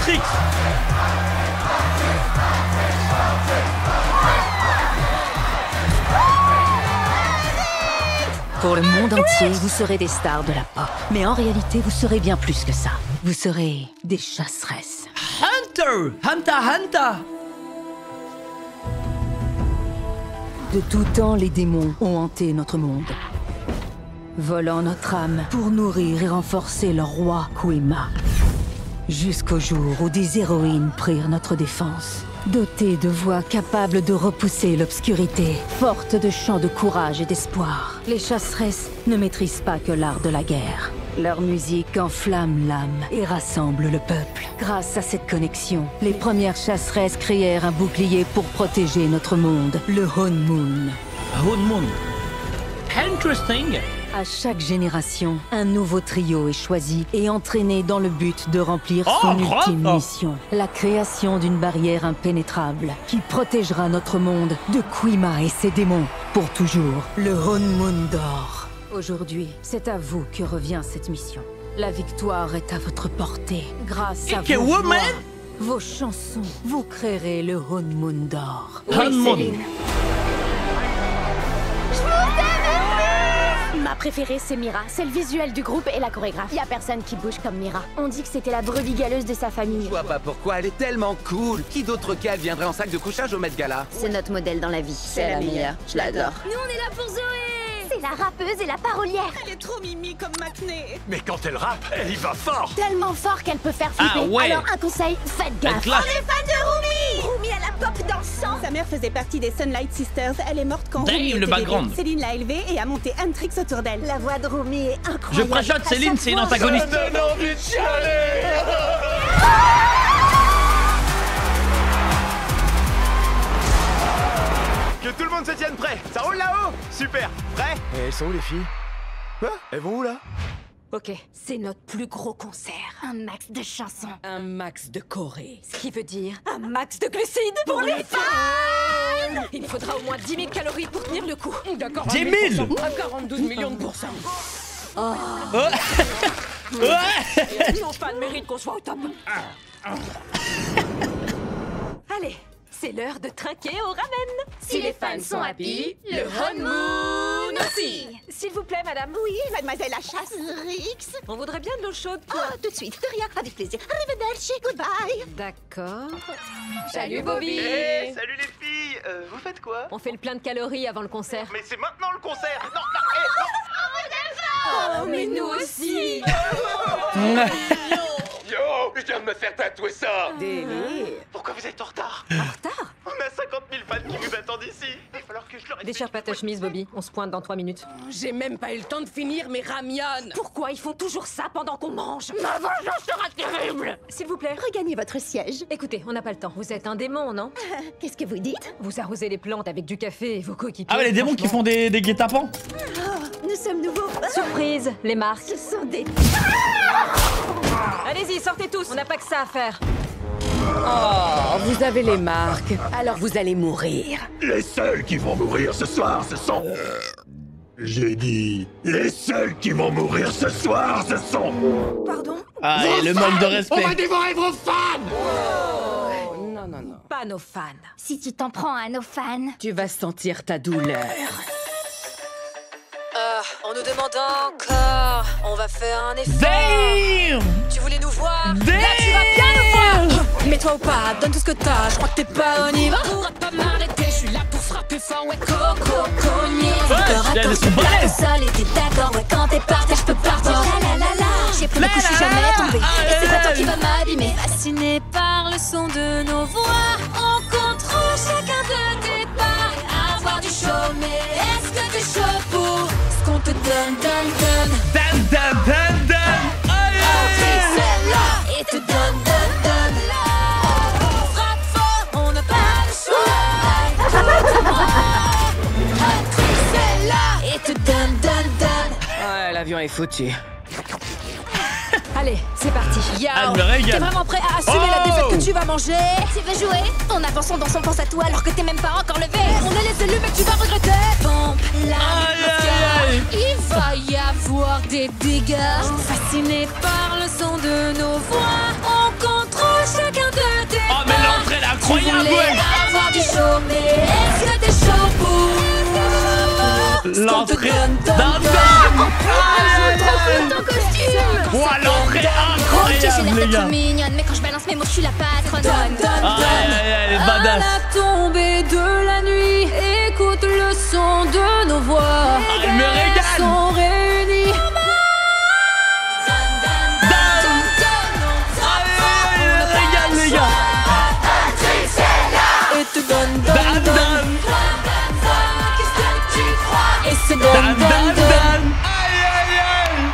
Matrix. Pour le monde entier, vous serez des stars de la pop. Mais en réalité, vous serez bien plus que ça. Vous serez des chasseresses. Hunter. Hunter. De tout temps, les démons ont hanté notre monde, volant notre âme pour nourrir et renforcer leur roi Kuema. Jusqu'au jour où des héroïnes prirent notre défense, dotées de voix capables de repousser l'obscurité, fortes de chants de courage et d'espoir. Les chasseresses ne maîtrisent pas que l'art de la guerre. Leur musique enflamme l'âme et rassemble le peuple. Grâce à cette connexion, les premières chasseresses créèrent un bouclier pour protéger notre monde, le Honmoon. Honmoon. Interesting. À chaque génération, un nouveau trio est choisi et entraîné dans le but de remplir son ultime mission. La création d'une barrière impénétrable qui protégera notre monde de Kuema et ses démons pour toujours. Le Honmoon d'or. Aujourd'hui, c'est à vous que revient cette mission. La victoire est à votre portée. Grâce à vos voix, vos chansons, vous créerez le Honmoon d'or. Honmoon. Ma préférée, c'est Mira. C'est le visuel du groupe et la chorégraphe. Y a personne qui bouge comme Mira. On dit que c'était la brebis galeuse de sa famille. Je vois pas pourquoi, elle est tellement cool. Qui d'autre qu'elle viendrait en sac de couchage au Met Gala? C'est notre modèle dans la vie. C'est la meilleure. Je l'adore. Nous, on est là pour Zoé. C'est la rappeuse et la parolière. Elle est trop mimi comme Maknae. Mais quand elle rappe, elle y va fort. Tellement fort qu'elle peut faire flipper. Ah ouais. Alors un conseil, faites gaffe. classe. On est fan de Rumi. Rumi a la pop dans le sang. Sa mère faisait partie des Sunlight Sisters. Elle est morte quand Damn, Rumi le était background. bébé. Céline l'a élevée et a monté un tricks autour d'elle. La voix de Rumi est incroyable. Je préchote Céline, c'est une antagoniste. Ça donne envie de chialer. Que tout le monde se tienne prêt. Ça roule là-haut. Super. Prêt? Et elles sont où les filles? Quoi? Elles vont où là? Ok, c'est notre plus gros concert. Un max de chansons. Un max de choré. Ce qui veut dire un max de glucides pour les fans. Il nous faudra au moins 10 000 calories pour tenir le coup. D'accord. 10 000. À 42 millions de pourcents. Nos fans méritent qu'on soit au top. Allez, c'est l'heure de trinquer au ramen. Si les fans sont happy, le Honmoon aussi. S'il vous plaît, madame. Oui, mademoiselle la chasse. Rix. On voudrait bien de l'eau chaude pour... Ah, tout de suite. De rien. Avec plaisir. Arrivederci. Goodbye. D'accord. Salut, Bobby. Hey, salut les filles. Vous faites quoi? On fait le plein de calories avant le concert. Mais c'est maintenant le concert. Non, Oh, mais nous aussi. Yo, je viens de me faire tatouer ça. Délire. Pourquoi vous êtes en retard? En retard? On a 50 000 fans qui vous attendent ici. Il va falloir que je leur explique. Déchire pas ta chemise, Bobby. On se pointe dans 3 minutes. J'ai même pas eu le temps de finir mes ramyons. Pourquoi ils font toujours ça pendant qu'on mange? Ma vengeance sera terrible. S'il vous plaît. Regagnez votre siège. Écoutez, on n'a pas le temps. Vous êtes un démon, non? Qu'est-ce que vous dites? Vous arrosez les plantes avec du café et vos coéquipiers. Ah ouais, les démons qui font des guet-apens. Nous sommes nouveaux. Surprise, les marques. Ce sont des... Allez-y, sortez tous. On n'a pas que ça à faire. Oh, vous avez les marques. Alors vous allez mourir. Les seuls qui vont mourir ce soir, ce sont... J'ai dit... Les seuls qui vont mourir ce soir, ce sont... Pardon? Ah, et le manque de respect. On va dévorer vos fans. Non, non, non. Pas nos fans. Si tu t'en prends à nos fans. Tu vas sentir ta douleur. On nous demande encore. On va faire un effort. Damn. Tu voulais nous voir? Damn. Là, tu vas bien nous voir. Mets-toi ou pas, donne tout ce que t'as. Je crois que t'es pas, on y va. Pourra pas m'arrêter, je suis là pour frapper fort, ouais, coco, cogné. Ouais, c'est balèze. Seul et t'es d'accord, ouais, quand t'es parti, je peux partir. La la la la. J'ai pris le coup, je suis jamais tombée. Et c'est pas toi qui vas m'abîmer. Fasciné par le son de nos voix, on contrôle chacun de tes pas. Avoir du chaud, mais est-ce que t'es chaud pour ce qu'on te donne, donne? Dan, dan, dan, dan. Aïe, aïe. Celle-là et te donne. Frappe fort, on n'a pas le choix. Celle-là et te donne. Ouais, l'avion est foutu. Allez, c'est parti. Yo, Elle me régale. t'es vraiment prêt à assumer la défaite que tu vas manger? Tu veux jouer? On avance, on danse, on pense à toi alors que t'es même pas encore levé. On est les élus, mais tu vas regretter. Pompe la Aïe, aïe, aïe. il va y avoir des dégâts. Fasciné par le son de nos voix, on contrôle l'entrée Dan Ton costume. Ouah, l'entrée Ok, j'ai incroyable, la les tête gars. trop mignonne, mais quand je balance mes mots, je suis la patronne. Elle est badass. la tombée de la nuit, écoute le son de nos voix. Elle me régale. Sont réunis. Elle me régale, les gars. Et te donne, Dan Dan. et se Dan donne, Dan Dan. Aïe aïe aïe.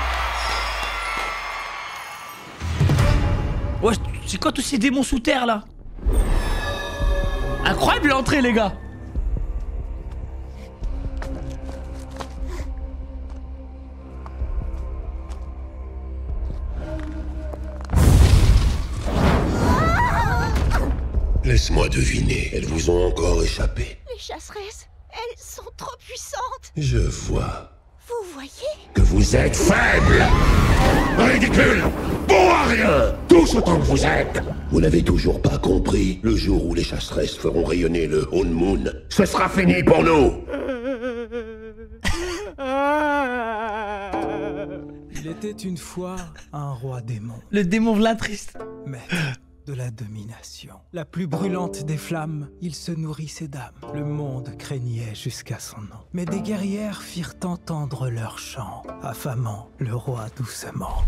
Ouais, c'est quoi tous ces démons sous terre là? Incroyable l'entrée, les gars. Laisse-moi deviner, elles vous ont encore échappé. Les chasseresses, elles sont trop puissantes. Je vois Vous voyez? que vous êtes faible. Ridicule. Bon à rien. Tous autant que vous êtes. Vous n'avez toujours pas compris. Le jour où les chasseresses feront rayonner le Hon Moon, ce sera fini pour nous. Il était une fois un roi démon, Le démon Vlatriste. maître de la domination. La plus brûlante des flammes, il se nourrissait d'âmes. Le monde craignait jusqu'à son nom. Mais des guerrières firent entendre leur chant, affamant le roi doucement.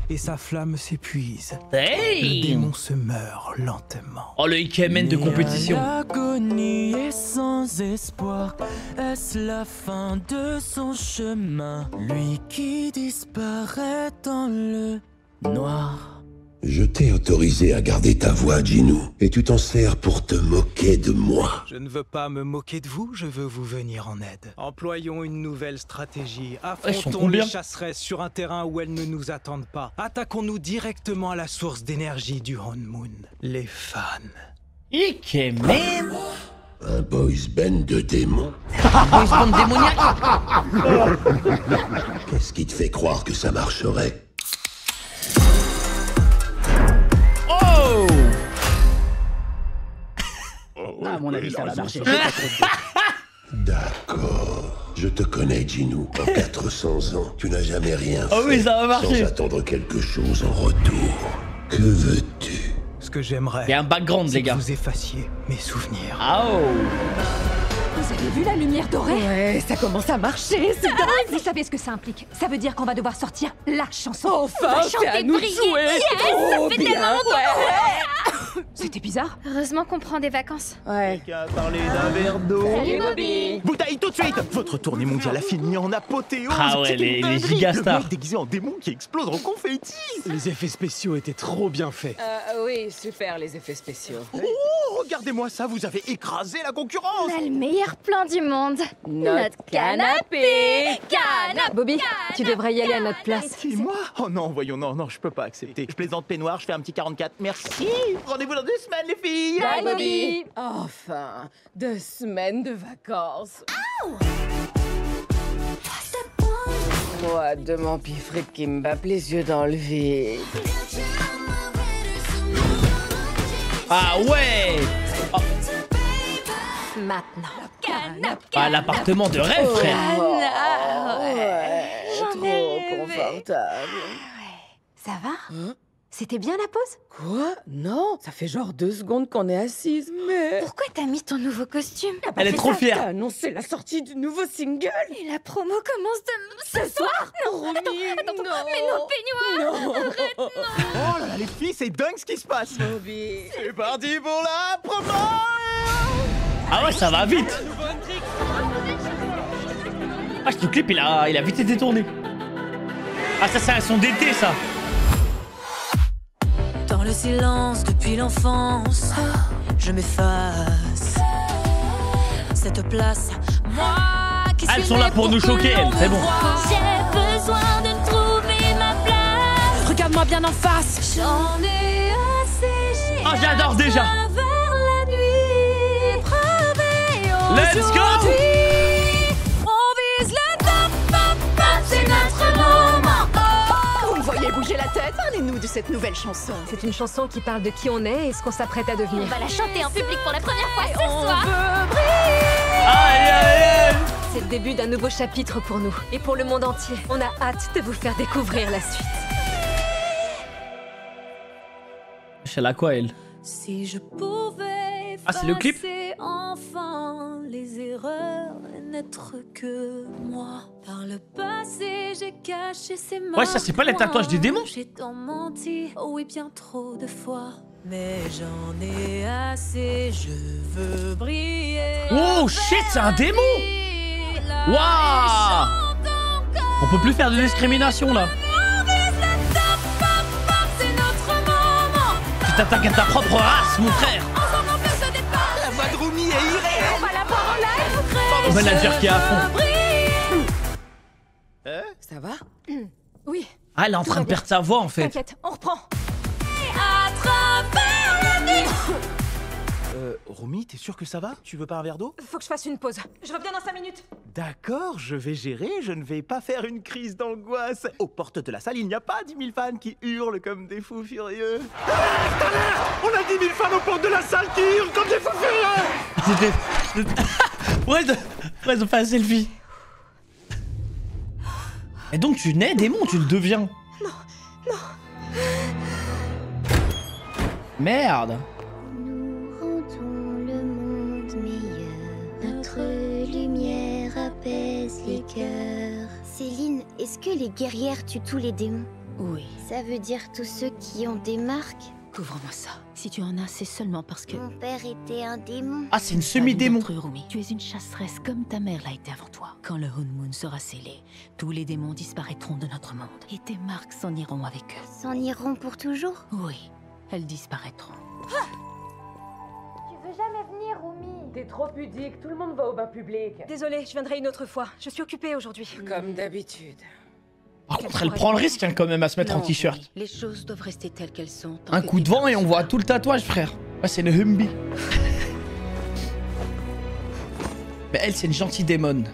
Et sa flamme s'épuise. Le Hey. démon se meurt lentement. Oh, le Ikemen de compétition. L'agonie est sans espoir. Est-ce la fin de son chemin? Lui qui disparaît dans le noir. Je t'ai autorisé à garder ta voix, Jinou, et tu t'en sers pour te moquer de moi. Je ne veux pas me moquer de vous, je veux vous venir en aide. Employons une nouvelle stratégie. Ils sont Affrontons combien? les chasseresses sur un terrain où elles ne nous attendent pas. Attaquons-nous directement à la source d'énergie du Hon Moon, les fans. Ikemen. Un boys band de démons. Boys band démoniaque. Qu'est-ce qui te fait croire que ça marcherait? Oh. À mon avis, ça va marcher. D'accord. Je te connais, Jinou. En 400 ans, tu n'as jamais rien fait Oh oui, ça va marcher. sans attendre quelque chose en retour. Que veux-tu? Ce que j'aimerais, Il y a un background, c'est les que gars. vous effaciez mes souvenirs. Oh. Vous avez vu la lumière dorée? Ouais, ça commence à marcher, c'est dingue. Vous savez ce que ça implique? Ça veut dire qu'on va devoir sortir la chanson. Enfin, c'est à nous de jouer. Trop bien. C'était bizarre. Heureusement qu'on prend des vacances. Ouais. Parler d'un verre d'eau. Salut Bobby. Bouteille tout de suite. Votre tournée mondiale a fini en apothéose. Ah ouais, C'est une les dinguerie. gigastars. Le mec déguisé en démon qui explose en confetti. Les effets spéciaux étaient trop bien faits. Oui, super les effets spéciaux. Oh, regardez-moi ça, vous avez écrasé la concurrence. On a le meilleur plan du monde. Notre canapé. Bobby, tu devrais y aller à notre place. Et moi? Oh non, voyons, non, je peux pas accepter. Je plaisante peignoir, je fais un petit 44. Merci. Rendez-vous dans 2 semaines, les filles. Bye, Bobby. Enfin, 2 semaines de vacances. Moi, de mon pifric qui me bappe les yeux dans le vide. Ah ouais. Oh. Maintenant. Ah, l'appartement de rêve, frère. Ouais, trop confortable. Ça va? C'était bien la pause? Quoi? Non, ça fait genre 2 secondes qu'on est assise, mais... Pourquoi t'as mis ton nouveau costume? Elle est trop fière. T'as annoncé la sortie du nouveau single. Et la promo commence ce soir? Non, attends, Attends, mais nos peignoirs! Oh là là, les filles, c'est dingue ce qui se passe. Bobby. C'est parti pour la promo. Ah ouais, ça va vite. Ah, ce clip, il a vite été tourné. Ah, ça, c'est un son d'été, ça. Dans le silence depuis l'enfance, je m'efface. Cette place, moi qui Elles sont là pour nous choquer, elles, c'est bon. J'ai besoin de trouver ma place. Regarde-moi bien en face. J'en ai assez. Ah, j'adore déjà. Vers la nuit, Let's go. on vise le top, c'est notre moment. Vous me voyez bouger la tête? Parlez-nous de cette nouvelle chanson. C'est une chanson qui parle de qui on est et ce qu'on s'apprête à On devenir. va la chanter en public pour la première fois ce soir. On veut briller. Aïe, aïe, aïe. C'est le début d'un nouveau chapitre pour nous et pour le monde entier. On a hâte de vous faire découvrir la suite. Elle a quoi, elle? Si je pouvais Ah, c'est le clip? enfin les erreurs et n'être que moi. Par le passé, j'ai caché ces marques. Ouais, ça, c'est pas les tatouages des démons? J'ai tant menti, oh oui, bien trop de fois. Mais j'en ai assez, je veux briller. Oh shit, c'est un démon! Waouh! On peut plus faire de discrimination là. Tu t'attaques à ta propre race, mon frère. La voix de Rumi est irréelle. On va la voir en live. On va la dire qui est à fond. Ça va? Oui. Ah, elle est en train de perdre sa voix en fait. T'inquiète, on reprend. À travers la nuit. Rumi, t'es sûr que ça va? Tu veux pas un verre d'eau? Faut que je fasse une pause. Je reviens dans 5 minutes. D'accord, je vais gérer, je ne vais pas faire une crise d'angoisse. Aux portes de la salle, il n'y a pas 10 000 fans qui hurlent comme des fous furieux. On a 10 000 fans aux portes de la salle qui hurlent comme des fous furieux. Ouais, ils ont fait un selfie. Et donc tu nais démon, tu le deviens. Non, non. Merde. Nous rendons le monde meilleur. Notre lumière apaise les cœurs. Céline, est-ce que les guerrières tuent tous les démons? Oui. Ça veut dire tous ceux qui ont des marques? Couvre-moi ça. Si tu en as, c'est seulement parce que... Mon père était un démon. Ah, c'est une semi-démon. Rumi, tu es une chasseresse comme ta mère l'a été avant toi. Quand le Hon Moon sera scellé, tous les démons disparaîtront de notre monde. Et tes marques s'en iront avec eux. S'en iront pour toujours? Oui, elles disparaîtront. Tu veux jamais venir, Rumi? T'es trop pudique, tout le monde va au bain public. Désolée, je viendrai une autre fois. Je suis occupée aujourd'hui. Comme d'habitude. Par contre, elle prend le risque hein, quand même à se mettre en t-shirt. Oui, les choses doivent rester telles qu'elles sont. Un coup de vent et on voit tout le tatouage, frère. Ouais, c'est une Humby. Mais elle, c'est une gentille démon.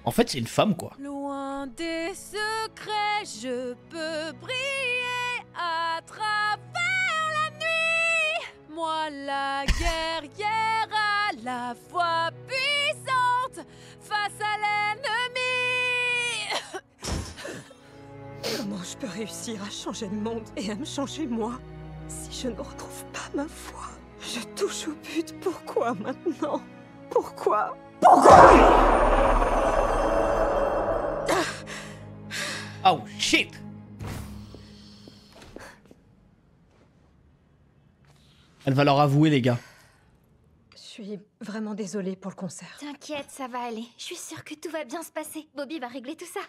En fait, c'est une femme, quoi. Loin des secrets, je peux briller à travers la nuit. Moi, la guerrière à la fois puissante face à l'ennemi. Comment je peux réussir à changer le monde et à me changer moi si je ne retrouve pas ma foi? Je touche au but. Pourquoi maintenant? Pourquoi? Oh shit! Elle va leur avouer, les gars. Je suis vraiment désolée pour le concert. T'inquiète, ça va aller. Je suis sûre que tout va bien se passer. Bobby va régler tout ça.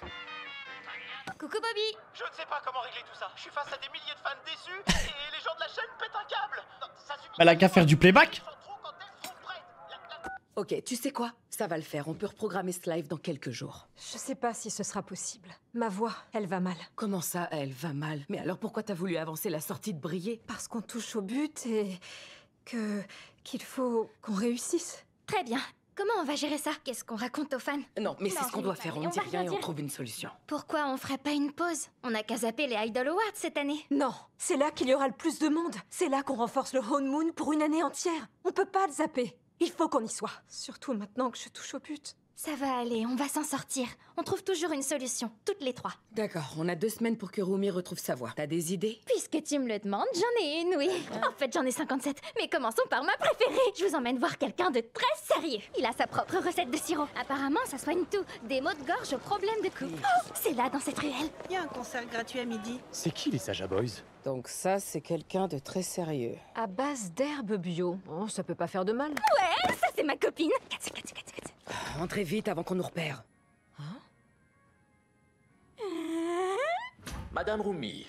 Coucou Bobby. Je ne sais pas comment régler tout ça. Je suis face à des milliers de fans déçus et les gens de la chaîne pètent un câble. Ça suffit. Elle a qu'à faire du playback. Ok, tu sais quoi? Ça va le faire, on peut reprogrammer ce live dans quelques jours. Je sais pas si ce sera possible. Ma voix, elle va mal. Comment ça, elle va mal? Mais alors pourquoi t'as voulu avancer la sortie de Briller? Parce qu'on touche au but et qu'il faut qu'on réussisse. Très bien. Comment on va gérer ça? Qu'est-ce qu'on raconte aux fans? Non, mais c'est ce qu'on doit faire, on ne dit va rien et on dire. trouve une solution. Pourquoi on ferait pas une pause? On a qu'à zapper les Idol Awards cette année. Non, c'est là qu'il y aura le plus de monde. C'est là qu'on renforce le Hon Moon pour une année entière. On peut pas le zapper. Il faut qu'on y soit. Surtout maintenant que je touche au but. Ça va aller, on va s'en sortir. On trouve toujours une solution, toutes les trois. D'accord, on a 2 semaines pour que Rumi retrouve sa voix. T'as des idées? Puisque tu me le demandes, j'en ai une, oui. En fait, j'en ai 57. Mais commençons par ma préférée. Je vous emmène voir quelqu'un de très sérieux. Il a sa propre recette de sirop. Apparemment, ça soigne tout. Des maux de gorge aux problèmes de cou. Oh, c'est là, dans cette ruelle. Il y a un concert gratuit à midi. C'est qui les Saja Boys? Donc ça, c'est quelqu'un de très sérieux. À base d'herbes bio. Oh, ça peut pas faire de mal. Ouais, ça c'est ma copine. Entrez vite avant qu'on nous repère. Madame Rumi,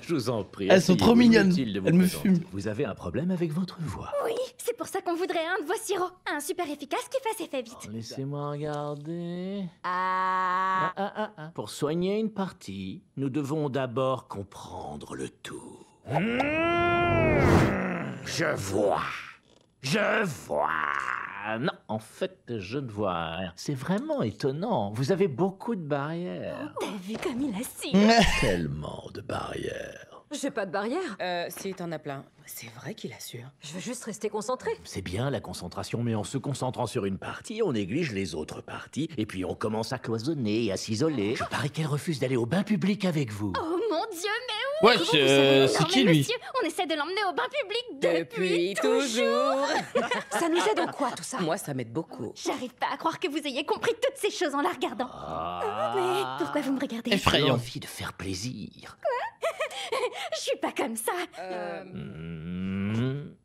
je vous en prie. Elles sont trop mignonnes. Inutile de vous Elles me présenter. fument. Vous avez un problème avec votre voix. Oui, c'est pour ça qu'on voudrait un de vos sirops. Un super efficace qui fasse effet vite. Laissez-moi regarder. Ah. Pour soigner une partie, nous devons d'abord comprendre le tout. Je vois. Je vois. Non, en fait, je ne vois rien. C'est vraiment étonnant. Vous avez beaucoup de barrières. T'as vu comme il a su? Tellement de barrières. J'ai pas de barrière. Si, t'en as plein. C'est vrai qu'il assure. Je veux juste rester concentrée. C'est bien la concentration, mais en se concentrant sur une partie, on néglige les autres parties, et puis on commence à cloisonner et à s'isoler. Je parie qu'elle refuse d'aller au bain public avec vous. Oh mon Dieu, mais oui. Ouais, c'est qui lui? Monsieur, on essaie de l'emmener au bain public Depuis toujours. Ça nous aide en quoi, tout ça? Moi, ça m'aide beaucoup. J'arrive pas à croire que vous ayez compris toutes ces choses en la regardant. Mais pourquoi vous me regardez? Effrayant. J'ai envie de faire plaisir. Je suis pas comme ça.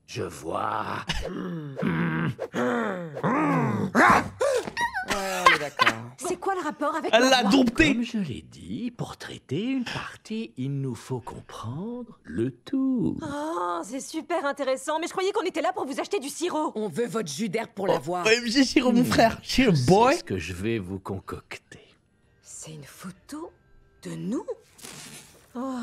Je vois. On est d'accord. C'est quoi le rapport avec Elle ma l'a voix? dompté. Comme je l'ai dit, pour traiter une partie, il nous faut comprendre le tout. Oh, c'est super intéressant, mais je croyais qu'on était là pour vous acheter du sirop. On veut votre jus d'herbe pour l'avoir. J'ai Shiro, mon frère. Shiro, boy. C'est ce que je vais vous concocter. C'est une photo de nous? Oh,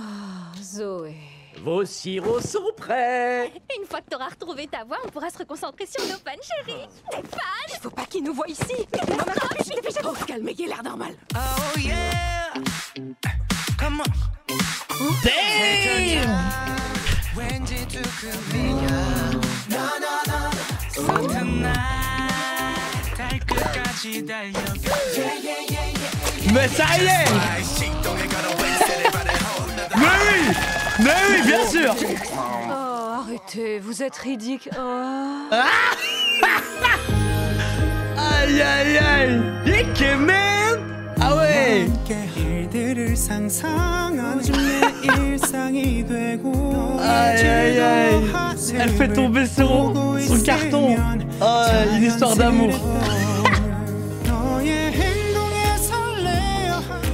Zoé. Vos sirops sont prêts. Une fois que t'auras retrouvé ta voix, on pourra se reconcentrer sur nos fans, chérie. T'es fan? Il faut pas qu'ils nous voient ici. Oh, calmez, il a l'air normal. Oh yeah. Come on. Damn. 왠지 두근거려. No, no, no. So tonight, 달 끝까지 달려가. Mais ça y est. Mais oui, bien sûr. Oh, arrêtez, vous êtes ridicule. Oh. Aïe aïe aïe. Ike man. Ah ouais. Aïe aïe aïe. Elle fait tomber son carton. Oh, une histoire d'amour.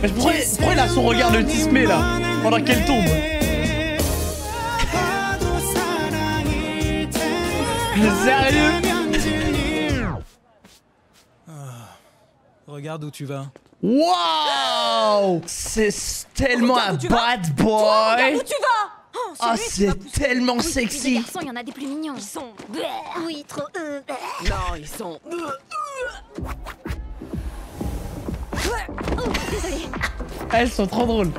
Mais pourquoi il a son regard de Tismé là pendant qu'elle tombe? Mais sérieux? Regarde où tu vas. Waouh! C'est tellement un bad boy! Regarde où tu vas! Oh, Ah, lui, tu c'est vas pousser. tellement Oui, puis les sexy! garçons, il y en a des plus mignons. Ils sont... Oui, trop. Non, ils sont... Oh, désolée. Elles sont trop drôles.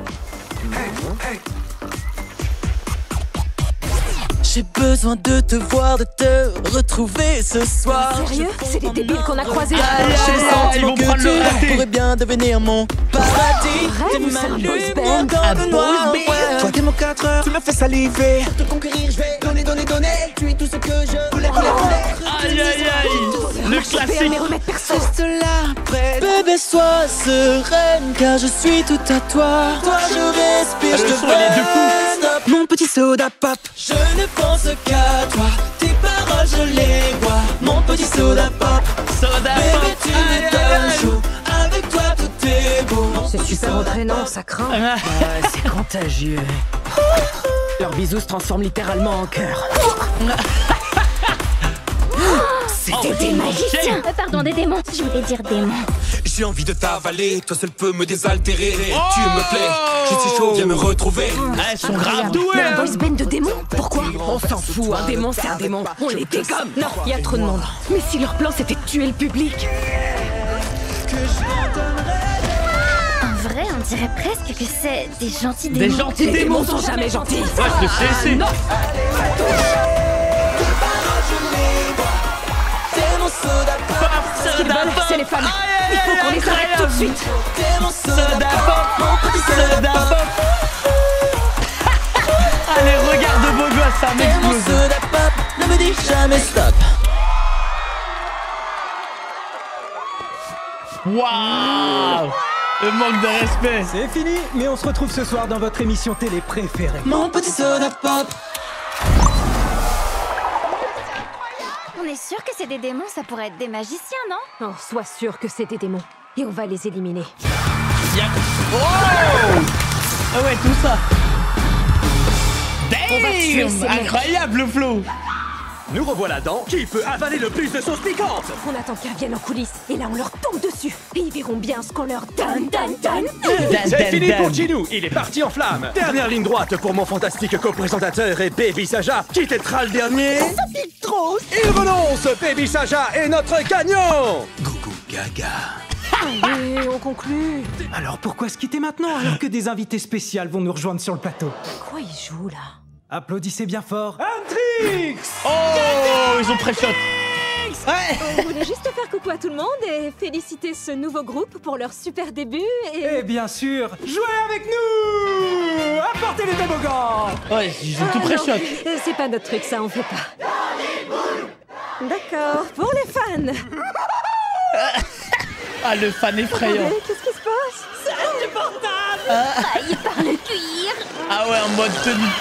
J'ai besoin de te voir, de te retrouver ce soir. Sérieux? C'est des débiles qu'on a croisés. Aïe, J'ai le aïe, aïe, ils sentiment vont que prendre le tu raté. pourrais bien devenir mon paradis. Arrête, T'es c'est ma un boys lumière band. dans Un le boys noir. band. Ouais. Toi t'es mon 4 heures, tu me fais saliver. Pour te conquérir, je vais donner. Tu es tout ce que je voulais. Aïe aïe aïe! Le classique! Mais remettre personne. Reste là, près. Bébé, sois sereine, car je suis tout à toi. Toi, je respire, je Le te son, il est de fou. stop. Mon petit soda pop. Je ne pense qu'à toi. Tes paroles, je les vois. Mon petit soda pop. Soda Bébé, pop! tu Aïe, me aïe, donnes aïe. chaud. Avec toi, tout est beau. C'est super entraînant, ça craint. Ah. c'est contagieux. Leurs bisous se transforment littéralement en cœur. C'était des magiciens. Pardon, des démons. Je voulais dire démons. J'ai envie de t'avaler, toi seul peux me désaltérer. Tu me plais, je suis chaud, viens me retrouver. Ah, elles sont grave Mais douées! un hein. boys band de démons? Pourquoi? On s'en fout, un démon c'est un démon. On les dégomme. Non, il y a trop de monde. Mais si leur plan c'était de tuer le public. En vrai, on dirait presque que c'est des gentils Des démons. gentils Les démons! démons sont jamais gentils. Ouais, je le sais, c'est. Non. T'es mon soda pop, Ce qu'ils veulent, c'est les fans. Il faut qu'on les arrête tout de suite. t'es mon Soda soda pop. pop! Soda pop! Allez, regarde beau gosse, ça T'es mon m'explose! soda pop, ne me dis jamais stop. Waouh! Le manque de respect! C'est fini, mais on se retrouve ce soir dans votre émission télé préférée. Mon petit soda pop. On est sûr que c'est des démons, ça pourrait être des magiciens, non? Oh, sois sûr que c'est des démons. Et on va les éliminer. Oh! Ah ouais, tout ça! On va tuer Damn! ces mecs. Incroyable le flow! Nous revoilà dans Qui peut avaler le plus de sauce piquante? On attend qu'ils reviennent en coulisses. Et là, on leur tombe dessus. Et ils verront bien ce qu'on leur donne. C'est fini pour Chinou, il est parti en flamme. Dernière ligne droite pour mon fantastique co-présentateur et Baby Saja, qui têtera le dernier. Ça pique trop. Il renonce, Baby Saja est notre gagnant. Gougou gaga. Allez, on conclut. Alors pourquoi se quitter maintenant alors que des invités spéciales vont nous rejoindre sur le plateau? Quoi il joue là? Applaudissez bien fort. Huntrix! Oh, ils ont pré-shot. Ouais. On voulait juste faire coucou à tout le monde et féliciter ce nouveau groupe pour leur super début et... Et bien sûr, jouez avec nous! Apportez les toboggans! Ouais, ils ont tout pré-shot. C'est pas notre truc, ça, on fait pas. D'accord, pour les fans. Ah, le fan effrayant. Attendez, qu'est-ce qui se passe? C'est insupportable. Failli par le cuir. Ah ouais, en mode tenue.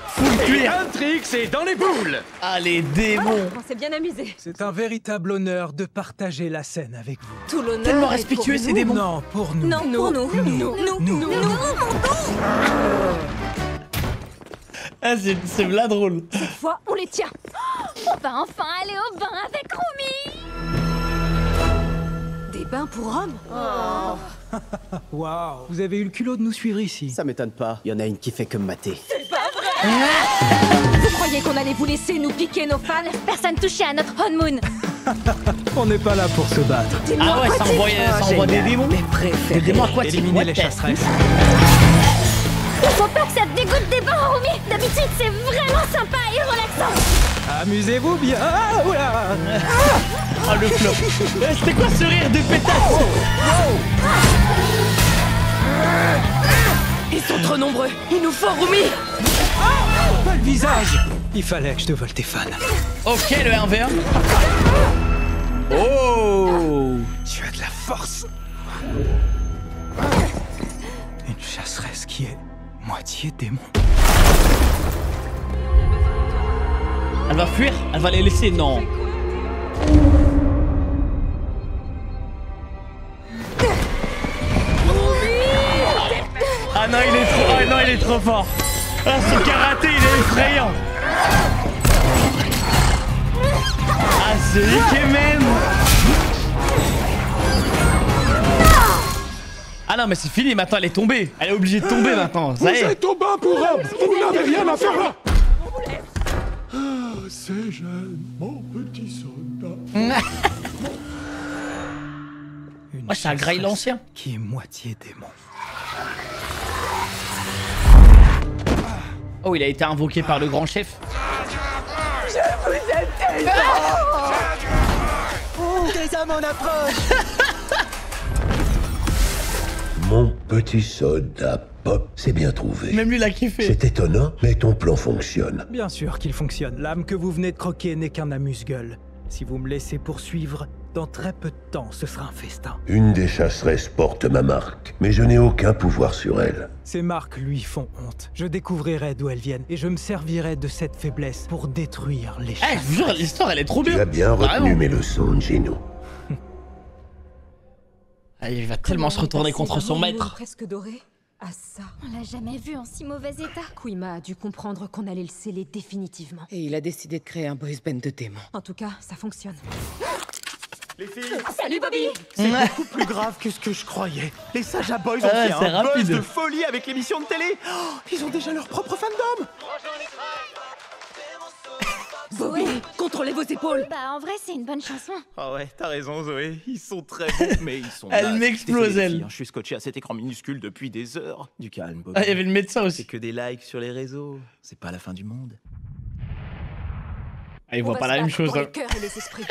Full cuir. Huntrix est dans les boules. Ah, les démons. On s'est bien amusé. C'est un véritable honneur de partager la scène avec vous. Tout l'honneur. Tellement est respectueux, pour ces nous. démons. Non, pour nous. Non, pour nous. Nous. Ah, c'est là drôle. Cette fois, on les tient. On va enfin aller au bain avec Rumi. Des bains pour hommes. Waouh, vous avez eu le culot de nous suivre ici. Ça m'étonne pas, il y en a une qui fait comme mater. C'est pas vrai. Vous croyez qu'on allait vous laisser nous piquer nos fans? Personne touché à notre honeymoon. On n'est pas là pour se battre. Ah ouais, ça envoie des démons. Des démons aquatiques. Éliminer les chasseresses. Il faut pas que ça te dégoûte des bains, Rumi. D'habitude, c'est vraiment sympa et relaxant. Amusez-vous bien. Ah, oula. Ah, le flop. C'était quoi ce rire de pétasse? Ils sont trop nombreux. Il nous faut Rumi. Pas le visage. Il fallait que je te vole tes fans. Ok, le 1v1. Oh. Tu as de la force. Une chasseresse qui est moitié démon. Elle va fuir? Elle va les laisser? Non. Ah non, il est trop... Ah non, il est trop fort. Ah, son karaté, il est effrayant. Ah, c'est lui qui est même. Ah non, mais c'est fini, maintenant elle est tombée. Elle est obligée de tomber maintenant. Ça y est. Vous êtes au bain pour homme. Vous n'avez rien à faire là. Ah, c'est jeune, mon petit soldat. Moi, c'est un Grail l'ancien. Qui est moitié démon. Oh, il a été invoqué par le grand chef. Je vous aime tellement. Oh, des hommes en approche. Mon petit soldat Pop, c'est bien trouvé. Même lui l'a kiffé. C'est étonnant, mais ton plan fonctionne. Bien sûr qu'il fonctionne. L'âme que vous venez de croquer n'est qu'un amuse-gueule. Si vous me laissez poursuivre, dans très peu de temps, ce sera un festin. Une des chasseresses porte ma marque, mais je n'ai aucun pouvoir sur elle. Ces marques lui font honte. Je découvrirai d'où elles viennent et je me servirai de cette faiblesse pour détruire les chasseresses. Eh, je vous jure, l'histoire, elle est trop bien. Tu as bien retenu mes leçons, Gino. Ah, il va tellement se retourner contre son maître. Presque doré à ça. On l'a jamais vu en si mauvais état. Kuima a dû comprendre qu'on allait le sceller définitivement. Et il a décidé de créer un boys band de démons. En tout cas, ça fonctionne. Les filles, Salut Bobby. c'est beaucoup plus grave que ce que je croyais. Les Saja Boys ont fait un buzz de folie avec l'émission de télé. Oh, ils ont déjà leur propre fandom. Bobby, contrôlez vos épaules. Bah en vrai c'est une bonne chanson. Ah ouais, t'as raison Zoé, ils sont très bons, mais ils sont Elle nazes. m'explose, Désolé, les elle. filles, hein, je suis scotché à cet écran minuscule depuis des heures. Du calme, Bobby. Ah, il y avait le médecin aussi. C'est que des likes sur les réseaux, c'est pas la fin du monde. Ah, il voit pas la même chose. Pour Hein. les cœurs et les esprits.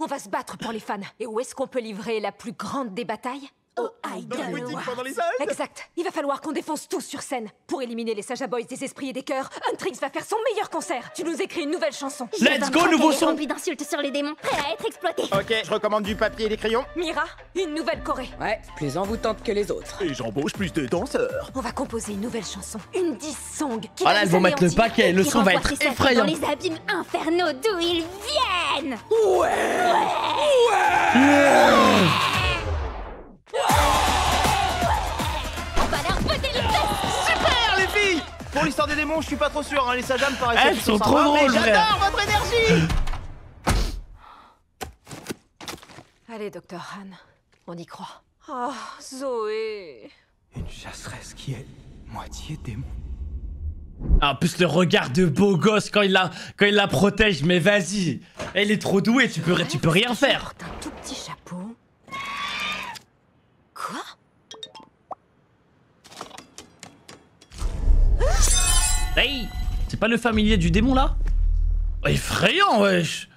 On va se battre pour les fans. Et où est-ce qu'on peut livrer la plus grande des batailles? Au Idol War. Pendant les soldes. Exact. Il va falloir qu'on défonce tous sur scène. Pour éliminer les Saja Boys des esprits et des cœurs, Huntrix va faire son meilleur concert. Tu nous écris une nouvelle chanson. Let's go, nouveau son. Rempli d'insultes sur les démons, prêt à être exploité. Ok, je recommande du papier et des crayons. Mira, une nouvelle choré. Ouais, plus envoûtante que les autres. Et j'embauche plus de danseurs. On va composer une nouvelle chanson. Une 10 song. Qui Voilà, va elles nous vont mettre le anéantir. paquet. Le Qui son va renvoie être ses sceptres effrayant. dans les abîmes infernaux d'où ils viennent. On va leur botter les fesses. Super les filles. Pour l'histoire des démons, je suis pas trop sûr, hein. Les Saja me paraissaient Elles plutôt sont trop sympas, drôles, mais frère. j'adore votre énergie. Allez, Dr. Han. On y croit. Oh, Zoé. Une chasseresse qui est moitié démon. Ah, en plus, le regard de beau gosse quand il la protège, mais vas-y. Elle est trop douée, tu peux rien faire. Porte un tout petit chapeau. Hey, c'est pas le familier du démon là? Oh, effrayant, wesh.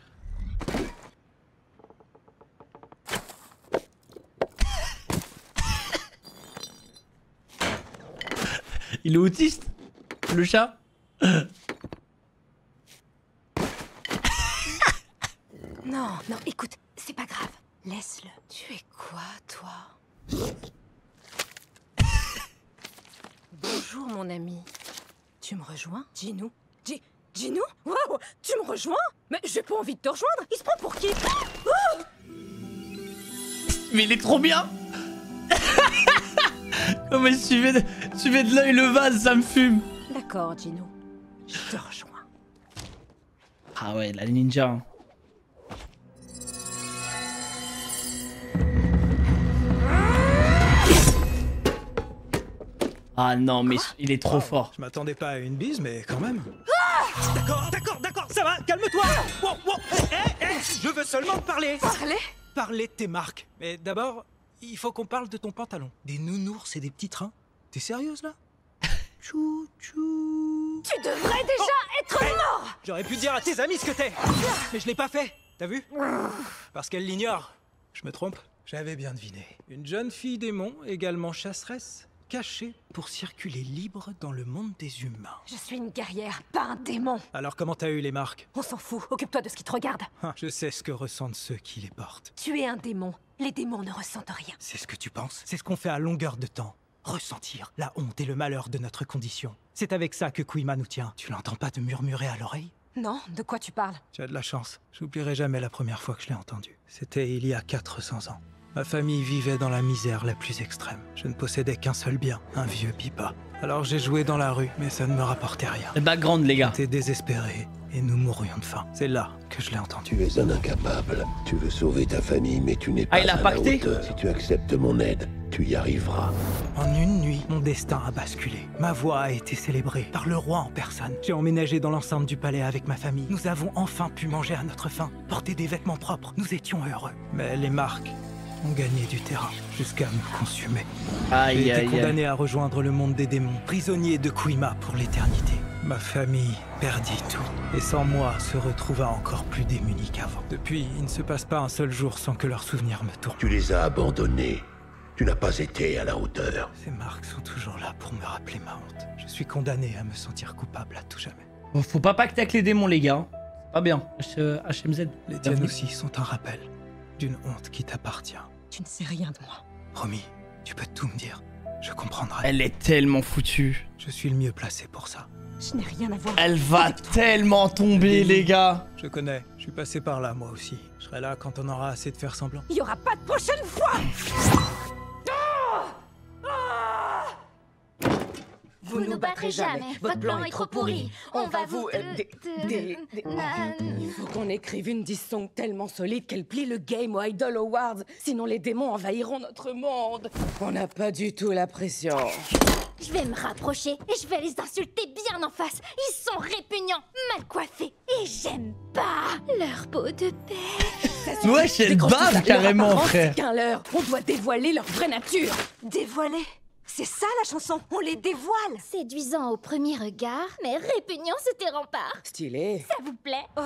Il est autiste, le chat. Non, non, écoute, c'est pas grave. Laisse-le. Tu es quoi, toi? Bonjour, mon ami. Tu me rejoins, Ginou? Ginou? Waouh! Tu me rejoins? Mais j'ai pas envie de te rejoindre. Il se prend pour qui? Oh! Mais il est trop bien. Comment il suivait de l'œil le vase, ça me fume. D'accord, Ginou. Je te rejoins. Ah ouais, la ninja. Ah non, mais il est trop fort. Je m'attendais pas à une bise, mais quand même. D'accord, ça va, calme-toi. Wow. Je veux seulement te parler. Parler de tes marques. Mais d'abord, il faut qu'on parle de ton pantalon. Des nounours et des petits trains. T'es sérieuse, là? Chou. Tu devrais déjà être mort! J'aurais pu dire à tes amis ce que t'es. Mais je l'ai pas fait. T'as vu? Parce qu'elle l'ignore. Je me trompe? J'avais bien deviné. Une jeune fille démon, également chasseresse, cachée pour circuler libre dans le monde des humains. Je suis une guerrière, pas un démon. Alors comment t'as eu les marques? On s'en fout, occupe-toi de ce qui te regarde. Je sais ce que ressentent ceux qui les portent. Tu es un démon. Les démons ne ressentent rien. C'est ce que tu penses? C'est ce qu'on fait à longueur de temps. Ressentir la honte et le malheur de notre condition. C'est avec ça que Kuima nous tient. Tu l'entends pas te murmurer à l'oreille? Non, de quoi tu parles? Tu as de la chance. J'oublierai jamais la première fois que je l'ai entendu. C'était il y a 400 ans. Ma famille vivait dans la misère la plus extrême. Je ne possédais qu'un seul bien, un vieux pipa. Alors j'ai joué dans la rue, mais ça ne me rapportait rien. Le background, les gars. J'étais désespéré et nous mourrions de faim. C'est là que je l'ai entendu. Tu es un incapable. Tu veux sauver ta famille, mais tu n'es pas il a à la pacté. hauteur. Si tu acceptes mon aide, tu y arriveras. En une nuit, mon destin a basculé. Ma voix a été célébrée par le roi en personne. J'ai emménagé dans l'enceinte du palais avec ma famille. Nous avons enfin pu manger à notre faim, porter des vêtements propres. Nous étions heureux. Mais les marques ont gagné du terrain jusqu'à me consumer. J'ai été condamné à rejoindre le monde des démons, prisonnier de Kuima pour l'éternité. Ma famille perdit tout, et sans moi se retrouva encore plus démunie qu'avant. Depuis, il ne se passe pas un seul jour sans que leurs souvenirs me tournent. Tu les as abandonnés. Tu n'as pas été à la hauteur. Ces marques sont toujours là pour me rappeler ma honte. Je suis condamné à me sentir coupable à tout jamais. Bon, faut pas pacter avec les démons, les gars. Pas bien. HMZ. Les tiennes aussi sont un rappel d'une honte qui t'appartient. Tu ne sais rien de moi. Promis, tu peux tout me dire. Je comprendrai. Elle est tellement foutue. Je suis le mieux placé pour ça. Je n'ai rien à voir. Elle va tellement tomber, les gars. Je connais. Je suis passé par là, moi aussi. Je serai là quand on aura assez de faire semblant. Il y aura pas de prochaine fois. Vous nous battrez jamais, votre plan est trop pourri. On va vous... Il faut qu'on écrive une diss-song tellement solide qu'elle plie le Game aux Idol Awards. Sinon les démons envahiront notre monde. On n'a pas du tout la pression. Je vais me rapprocher et je vais les insulter bien en face. Ils sont répugnants, mal coiffés et j'aime pas leur peau de paix. Ouais, elle bave carrément, frère. Qu'un leurre, on doit dévoiler leur vraie nature. Dévoiler? C'est ça la chanson, on les dévoile. Séduisant au premier regard, mais répugnant sous tes remparts. Stylé. Ça vous plaît? Oh,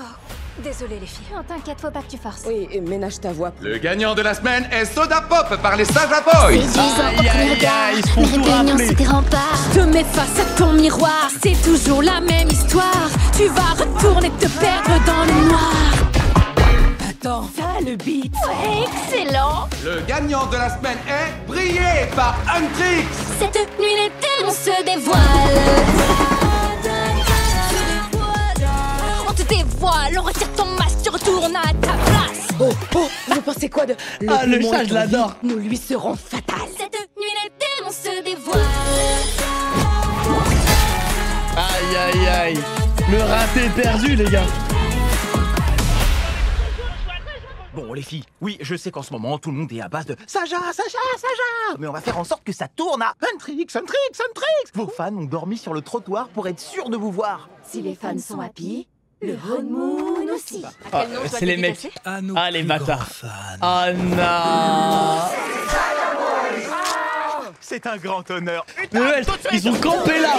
désolé les filles. Non, t'inquiète, faut pas que tu forces. Oui, et ménage ta voix. Le gagnant de la semaine est Soda Pop par les Saja Boys. Séduisant au premier regard, mais répugnant sous tes remparts. Je te mets face à ton miroir, c'est toujours la même histoire. Tu vas retourner te perdre dans le noir. Attends, ça le beat. Ouais, excellent. Le gagnant de la semaine est Brillé par Huntrix. Cette nuit les démons se dévoilent. On te dévoile, on retire ton masque, tu retournes à ta place. Oh, vous pensez quoi de... Le chat, je l'adore. Nous lui serons fatales. Cette nuit les démons se dévoilent. Aïe. Le raté perdu, les gars. Bon, les filles, oui, je sais qu'en ce moment, tout le monde est à base de Saja. Mais on va faire en sorte que ça tourne à Huntrix. Vos fans ont dormi sur le trottoir pour être sûrs de vous voir. Si les fans sont happy, le honeymoon aussi. C'est les mecs. Ah, les bâtards. Ah non. C'est un grand honneur. Mais ouais, ils ont campé là.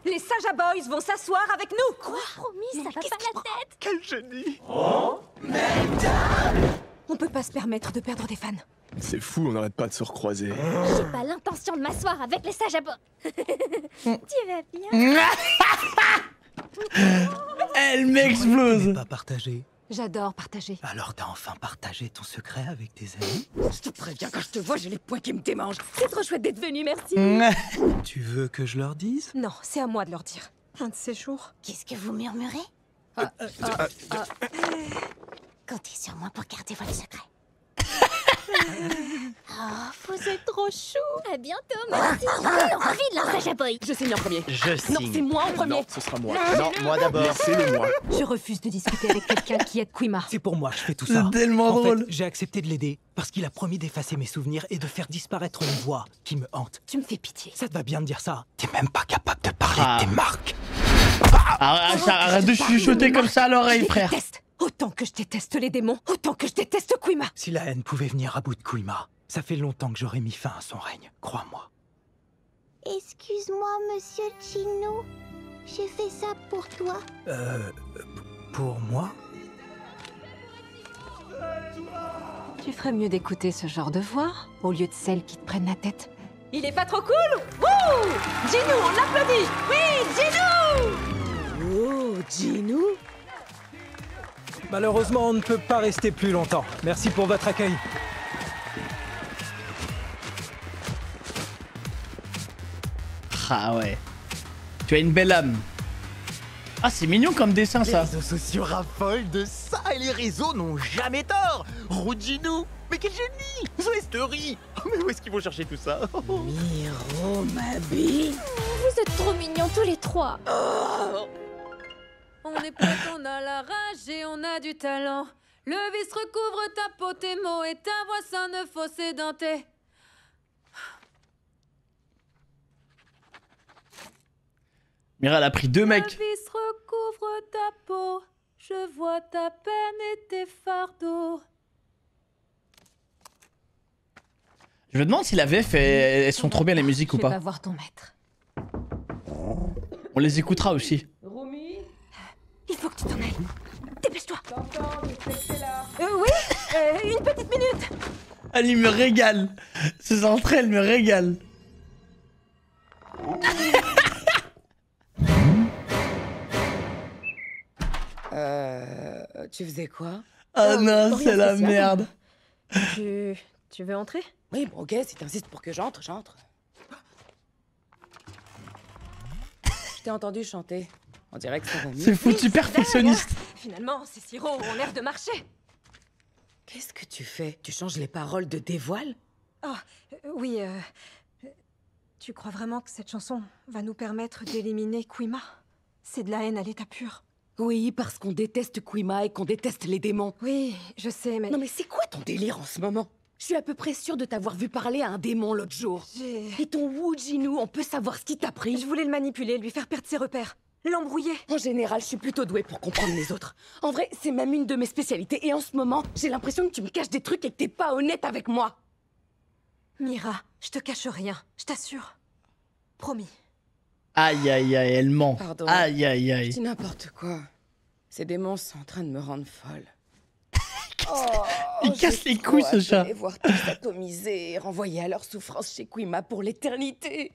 Les les Saja Boys vont s'asseoir avec nous. Quoi? Promis, ça va pas la tête. Quel génie! On peut pas se permettre de perdre des fans. C'est fou, on n'arrête pas de se recroiser. J'ai pas l'intention de m'asseoir avec les sages à bord. Tu vas bien? Elle m'explose. Pas partagé. J'adore partager. Alors t'as enfin partagé ton secret avec tes amis? Je te préviens, quand je te vois, j'ai les poings qui me démangent. C'est trop chouette d'être venu, merci. Tu veux que je leur dise? Non, c'est à moi de leur dire. Un de ces jours. Qu'est-ce que vous murmurez? Comptez sur moi pour garder votre secret. Oh, vous êtes trop chou. À bientôt, merci. Envie de la Saja Boy. Je signe en premier. Je signe. Non, c'est moi en premier. Non, ce sera moi. Non, moi d'abord. Laissez-le moi. Je refuse de discuter avec quelqu'un qui aide Quima. C'est pour moi, je fais tout ça. C'est tellement drôle. Fait, j'ai accepté de l'aider parce qu'il a promis d'effacer mes souvenirs et de faire disparaître une voix qui me hante. Tu me fais pitié. Ça te va bien de dire ça? T'es même pas capable de parler de tes marques. Arrête de chuchoter comme ça à l'oreille, frère. Autant que je déteste les démons, autant que je déteste Quima. Si la haine pouvait venir à bout de Quima, ça fait longtemps que j'aurais mis fin à son règne, crois-moi. Excuse-moi, monsieur Chino. J'ai fait ça pour toi. Pour moi? Tu ferais mieux d'écouter ce genre de voix, au lieu de celles qui te prennent la tête. Il est pas trop cool? Wouh! Ginou, on l'applaudit! Oui, Ginou! Oh, Ginou? Malheureusement, on ne peut pas rester plus longtemps. Merci pour votre accueil. Ah ouais. Tu as une belle âme. Ah, c'est mignon comme dessin, ça. Les réseaux sociaux raffolent de ça et les réseaux n'ont jamais tort. Rouginou, mais quel génie! Zoé Story. Oh, mais où est-ce qu'ils vont chercher tout ça? Miro, ma bille. Vous êtes trop mignons tous les trois. On est potes, on a la rage et on a du talent. Le vice recouvre ta peau, tes mots et ta voix, ça ne fausse édenté. Mira, elle a pris 2 mecs. Le vice recouvre ta peau, je vois ta peine et tes fardeaux. Je me demande si la VF, elles sont trop bien les musiques ou Je vais pas. pas voir ton maître. On les écoutera aussi. Romy? Il faut que tu t'en ailles. Dépêche-toi. Oui, une petite minute. Elle, il me régale. Ces entrées, elles me régalent. Tu faisais quoi? Oh non, rien c'est la spécial. merde. Tu veux entrer? Oui, bon, ok, si t'insistes pour que j'entre, j'entre. Je t'ai entendu chanter. On dirait que ça va mieux. C'est foutu perfectionniste. Finalement, ces sirops ont l'air de marcher. Qu'est-ce que tu fais? Tu changes les paroles de Dévoile? Ah, oui, tu crois vraiment que cette chanson va nous permettre d'éliminer Quima? C'est de la haine à l'état pur. Oui, parce qu'on déteste Quima et qu'on déteste les démons. Oui, je sais, mais... Non mais c'est quoi ton délire en ce moment? Je suis à peu près sûre de t'avoir vu parler à un démon l'autre jour. Et ton Wu Jinou, on peut savoir ce qui t'a pris? Je voulais le manipuler, lui faire perdre ses repères. L'embrouiller. En général, je suis plutôt douée pour comprendre les autres. En vrai, c'est même une de mes spécialités. Et en ce moment, j'ai l'impression que tu me caches des trucs et que t'es pas honnête avec moi. Mira, je te cache rien, je t'assure. Promis. Aïe, aïe, aïe, elle ment. Pardon. Aïe, aïe, Je aïe. dis n'importe quoi. Ces démons sont en train de me rendre folle. Il casse les couilles, ce chat. Je vais voir tous atomisés et renvoyer à leur souffrance chez Quima pour l'éternité.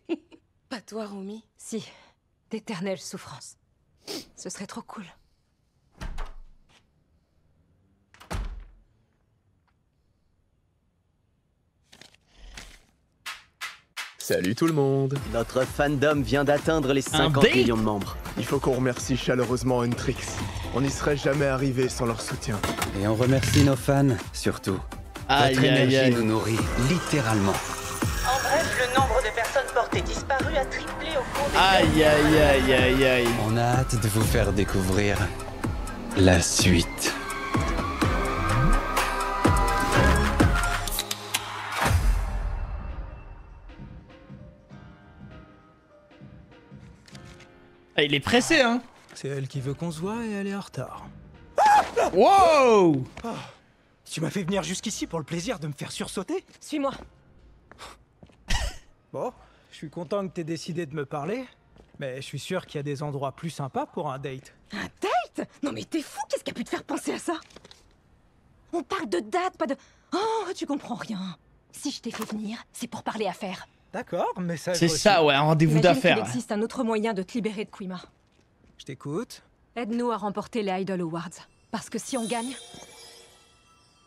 Pas toi, Romy? Si, d'éternelles souffrances. Ce serait trop cool. Salut tout le monde. Notre fandom vient d'atteindre les 50 millions de membres. Il faut qu'on remercie chaleureusement Huntrix. On n'y serait jamais arrivé sans leur soutien. Et on remercie nos fans, surtout. Aïe, Votre aïe, énergie aïe. nous nourrit, littéralement. En bref, le nombre de personnes portées disparues a triplé au cours des Aïe, aïe, aïe, aïe, aïe. On a hâte de vous faire découvrir la suite. Ah, il est pressé, hein. C'est elle qui veut qu'on se voit et elle est en retard. Wow! Tu m'as fait venir jusqu'ici pour le plaisir de me faire sursauter? Suis-moi. Bon, je suis content que t'aies décidé de me parler. Mais je suis sûr qu'il y a des endroits plus sympas pour un date. Un date? Non mais t'es fou, qu'est-ce qui a pu te faire penser à ça? On parle de date, pas de... Oh, tu comprends rien. Si je t'ai fait venir, c'est pour parler affaires. D'accord, mais ça... C'est ça, ouais, un rendez-vous d'affaires. Il existe un autre moyen de te libérer de Quima. Je t'écoute. Aide-nous à remporter les Idol Awards. Parce que si on gagne,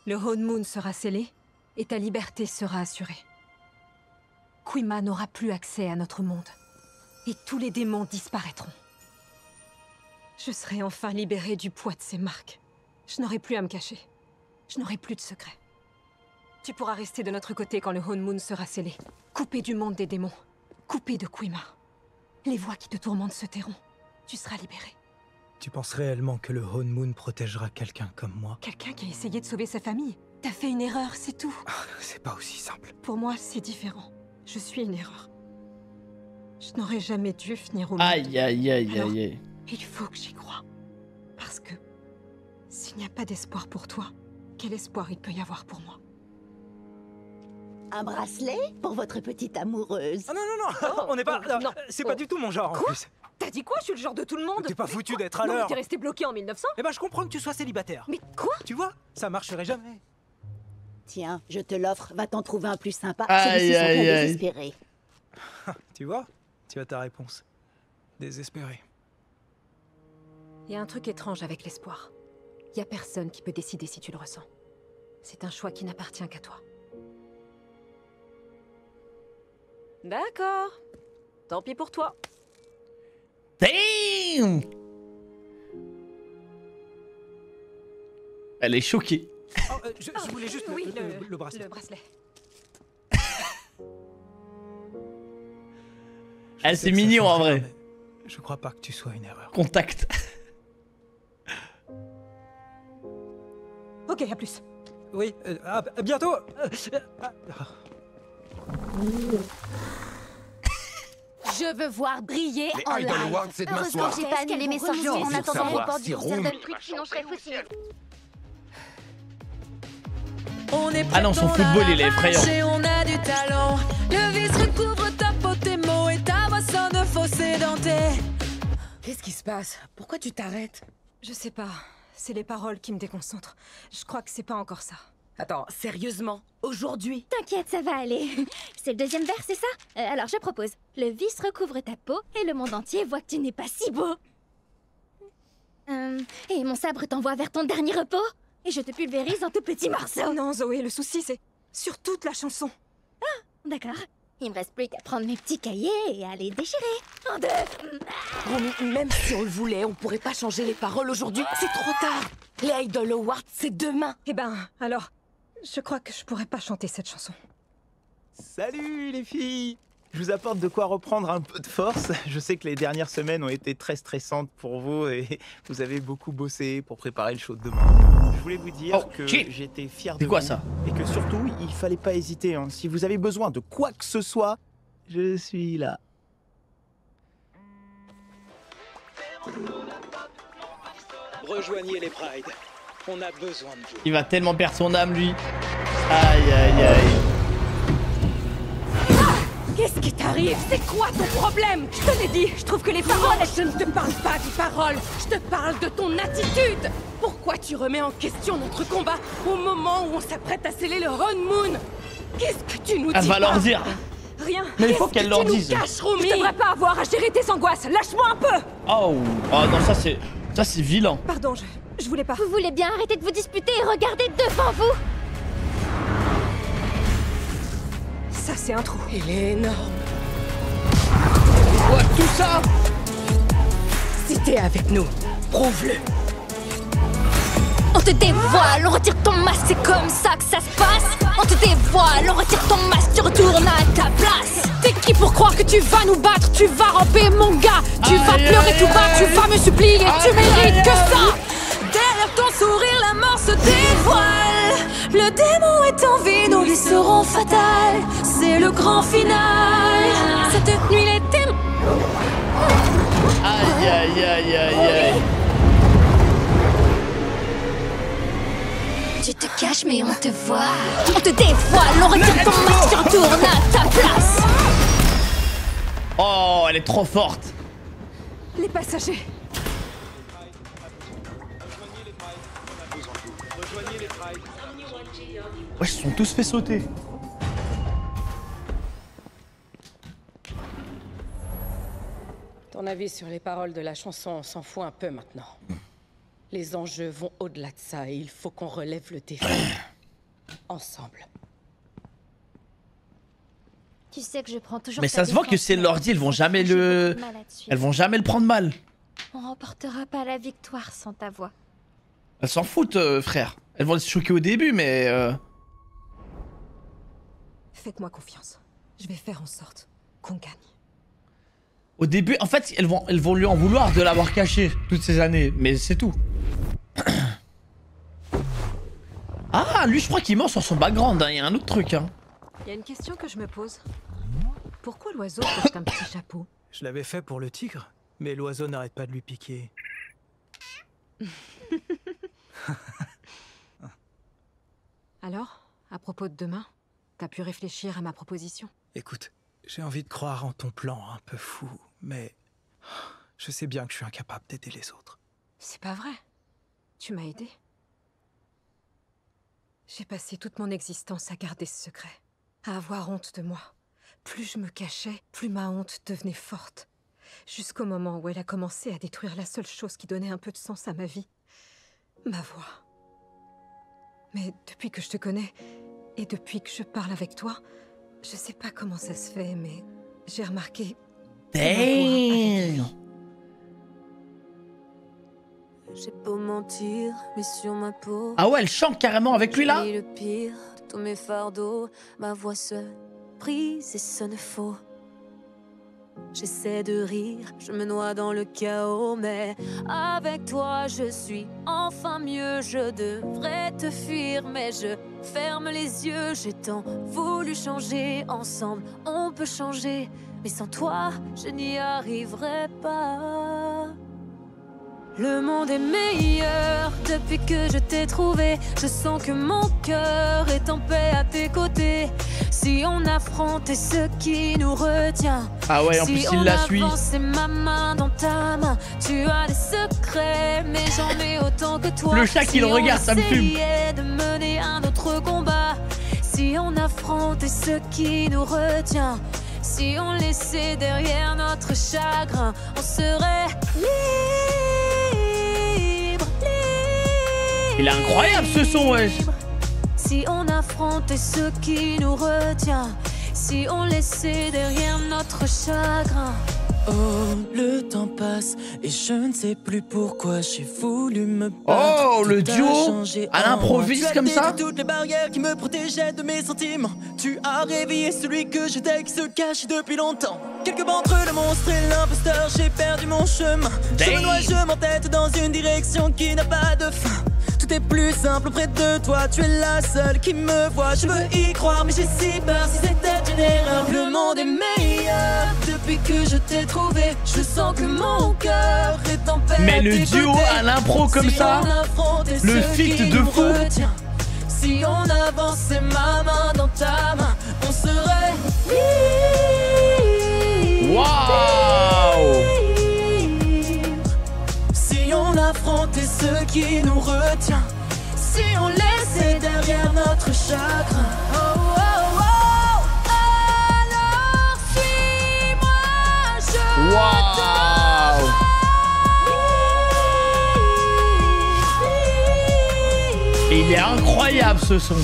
le Hone Moon sera scellé et ta liberté sera assurée. Quima n'aura plus accès à notre monde. Et tous les démons disparaîtront. Je serai enfin libérée du poids de ces marques. Je n'aurai plus à me cacher. Je n'aurai plus de secrets. Tu pourras rester de notre côté quand le Hone Moon sera scellé. Coupé du monde des démons. Coupé de Quima. Les voix qui te tourmentent se tairont. Tu seras libérée. Tu penses réellement que le Hone Moon protégera quelqu'un comme moi? Quelqu'un qui a essayé de sauver sa famille. T'as fait une erreur, c'est tout. C'est pas aussi simple. Pour moi, c'est différent. Je suis une erreur. Je n'aurais jamais dû finir au monde. Aïe, aïe, aïe, Alors, aïe, aïe. il faut que j'y croie. Parce que s'il n'y a pas d'espoir pour toi, quel espoir il peut y avoir pour moi? Un bracelet pour votre petite amoureuse. Ah non, non, non, on n'est pas... non. C'est pas du tout mon genre, en Quoi? plus. T'as dit quoi? Je suis le genre de tout le monde. T'es pas foutu d'être à Non, mais l'heure. t'es resté bloqué en 1900? Eh ben, je comprends que tu sois célibataire. Mais quoi? Tu vois, ça marcherait jamais. Tiens, je te l'offre, va t'en trouver un plus sympa. Aïe, Celui-ci sont aïe, bien aïe. désespérés. Tu vois, tu as ta réponse. Désespéré. Il y a un truc étrange avec l'espoir. Il y a personne qui peut décider si tu le ressens. C'est un choix qui n'appartient qu'à toi. D'accord. Tant pis pour toi. Damn! Elle est choquée. Oh, je voulais juste oui, le bracelet. Le bracelet. Elle, c'est mignon en vrai. Je crois pas que tu sois une erreur. Contact. Ok, à plus. Oui, à bientôt. Je veux voir briller Les en Idol live. Awards, c'est demain Heureusement soir. que j'ai pas annulé mes sorties en Pour attendant le savoir report si du concert Ron- d'Untrick, sinon je serais foutue. On est Ah non, son football, il est effrayant. Et on a du talent. Le vice recouvre ta peau, tes mots et ta voix sonne fausse et dentée. Qu'est-ce qui se passe? Pourquoi tu t'arrêtes? Je sais pas. C'est les paroles qui me déconcentrent. Je crois que c'est pas encore ça. Attends, sérieusement? Aujourd'hui? T'inquiète, ça va aller. C'est le deuxième vers, c'est ça? Alors je propose. Le vice recouvre ta peau et le monde entier voit que tu n'es pas si beau. Et mon sabre t'envoie vers ton dernier repos. Et je te pulvérise en tout petits morceaux. Non, Zoé, le souci, c'est sur toute la chanson. Ah, d'accord. Il me reste plus qu'à prendre mes petits cahiers et à les déchirer. En deux. Romy, même si on le voulait, on pourrait pas changer les paroles aujourd'hui. C'est trop tard. Les Idol Awards, c'est demain. Eh ben, alors, je crois que je pourrais pas chanter cette chanson. Salut les filles! Je vous apporte de quoi reprendre un peu de force. Je sais que les dernières semaines ont été très stressantes pour vous et vous avez beaucoup bossé pour préparer le show de demain. Je voulais vous dire que j'étais fier de C'est quoi vous ça? et que surtout, il fallait pas hésiter. Hein. Si vous avez besoin de quoi que ce soit, je suis là. Rejoignez les Prides. On a besoin de vous. Il va tellement perdre son âme, lui. Aïe, aïe, aïe. Qu'est-ce qui t'arrive? C'est quoi ton problème? Je te l'ai dit, je trouve que les paroles... Je ne te parle pas des paroles, je te parle de ton attitude. Pourquoi tu remets en question notre combat au moment où on s'apprête à sceller le Hone Moon? Qu'est-ce que tu nous dis? Elle va leur dire. Rien. Mais il faut qu'elle leur dise. Je devrais pas avoir à gérer tes angoisses. Lâche-moi un peu. Oh, oh non, ça c'est vilain. Pardon, je voulais pas. Vous voulez bien arrêter de vous disputer et regarder devant vous? Ça, c'est un trou. Il est énorme. Quoi, tout ça? Si t'es avec nous, prouve-le. On te dévoile, on retire ton masque, c'est comme ça que ça se passe. On te dévoile, on retire ton masque, tu retournes à ta place. T'es qui pour croire que tu vas nous battre? Tu vas ramper mon gars, tu vas pleurer tout bas, tu vas me supplier, tu mérites que ça. Derrière ton sourire, la mort se dévoile. Le démon est en vie, nos vies seront fatales. C'est le grand final. Cette nuit, les démons. Aïe, aïe, aïe, aïe, aïe. Tu te caches mais on te voit. On te dévoile, on retire ton masque, tu retournes à ta place. Oh, elle est trop forte. Les passagers. Ouais, ils se sont tous fait sauter. Ton avis sur les paroles de la chanson, on s'en fout un peu maintenant. Les enjeux vont au-delà de ça et il faut qu'on relève le défi. Ensemble. Tu sais que je prends toujours. Mais ça se voit que c'est l'ordi, elles vont jamais le prendre mal. On remportera pas la victoire sans ta voix. Elles s'en foutent, frère. Elles vont se choquer au début, mais... Faites-moi confiance. Je vais faire en sorte qu'on gagne. Au début, en fait, elles vont lui en vouloir de l'avoir caché toutes ces années, mais c'est tout. Ah, lui, je crois qu'il ment sur son background, hein. Il y a un autre truc, hein. Il y a une question que je me pose. Pourquoi l'oiseau porte un petit chapeau? Je l'avais fait pour le tigre, mais l'oiseau n'arrête pas de lui piquer. Alors, à propos de demain, t'as pu réfléchir à ma proposition? Écoute, j'ai envie de croire en ton plan un peu fou, mais je sais bien que je suis incapable d'aider les autres. C'est pas vrai. Tu m'as aidé. J'ai passé toute mon existence à garder ce secret, à avoir honte de moi. Plus je me cachais, plus ma honte devenait forte. Jusqu'au moment où elle a commencé à détruire la seule chose qui donnait un peu de sens à ma vie. Ma voix. Mais depuis que je te connais, et depuis que je parle avec toi, je sais pas comment ça se fait, mais j'ai remarqué... Damn. J'ai beau mentir, mais sur ma peau... Ah ouais, elle chante carrément avec lui, là. Le pire de tous mes fardeaux, ma voix se brise et sonne faux. J'essaie de rire, je me noie dans le chaos, mais avec toi je suis enfin mieux. Je devrais te fuir, mais je ferme les yeux. J'ai tant voulu changer, ensemble on peut changer, mais sans toi je n'y arriverai pas. Le monde est meilleur depuis que je t'ai trouvé. Je sens que mon cœur est en paix à tes côtés. Si on affrontait ce qui nous retient. Ah ouais, en plus il la suit. C'est ma main dans ta main. Tu as des secrets, mais j'en ai autant que toi. Le chat qui le regarde, ça me fume. De mener un autre combat. Si on affrontait ce qui nous retient. Si on laissait derrière notre chagrin, on serait libre. Il est incroyable ce son, wesh. Si on affrontait ce qui nous retient, si on laissait derrière notre chagrin. Oh, le temps passe et je ne sais plus pourquoi j'ai voulu me battre. Oh, le duo à l'improviste comme ça. Toutes les barrières qui me protégeaient de mes sentiments. Tu as réveillé celui que j'étais qui se cachait depuis longtemps. Quelque part entre le monstre et l'imposteur, j'ai perdu mon chemin. Je me noie, je m'entête dans une direction qui n'a pas de fin. Tout est plus simple auprès de toi, tu es la seule qui me voit. Je veux y croire mais j'ai si peur si c'était une erreur. Le monde est meilleur depuis que je t'ai trouvé. Je sens que mon cœur est en paix. Mais le duo à l'impro comme ça, le feat de fou. Si on avançait ma main dans ta main, on serait libre. Waouh! Si on affrontait ce qui nous retient, si on laissait derrière notre chagrin. Oh, oh, oh. Alors suis-moi, je Waouh! Et il est incroyable ce son.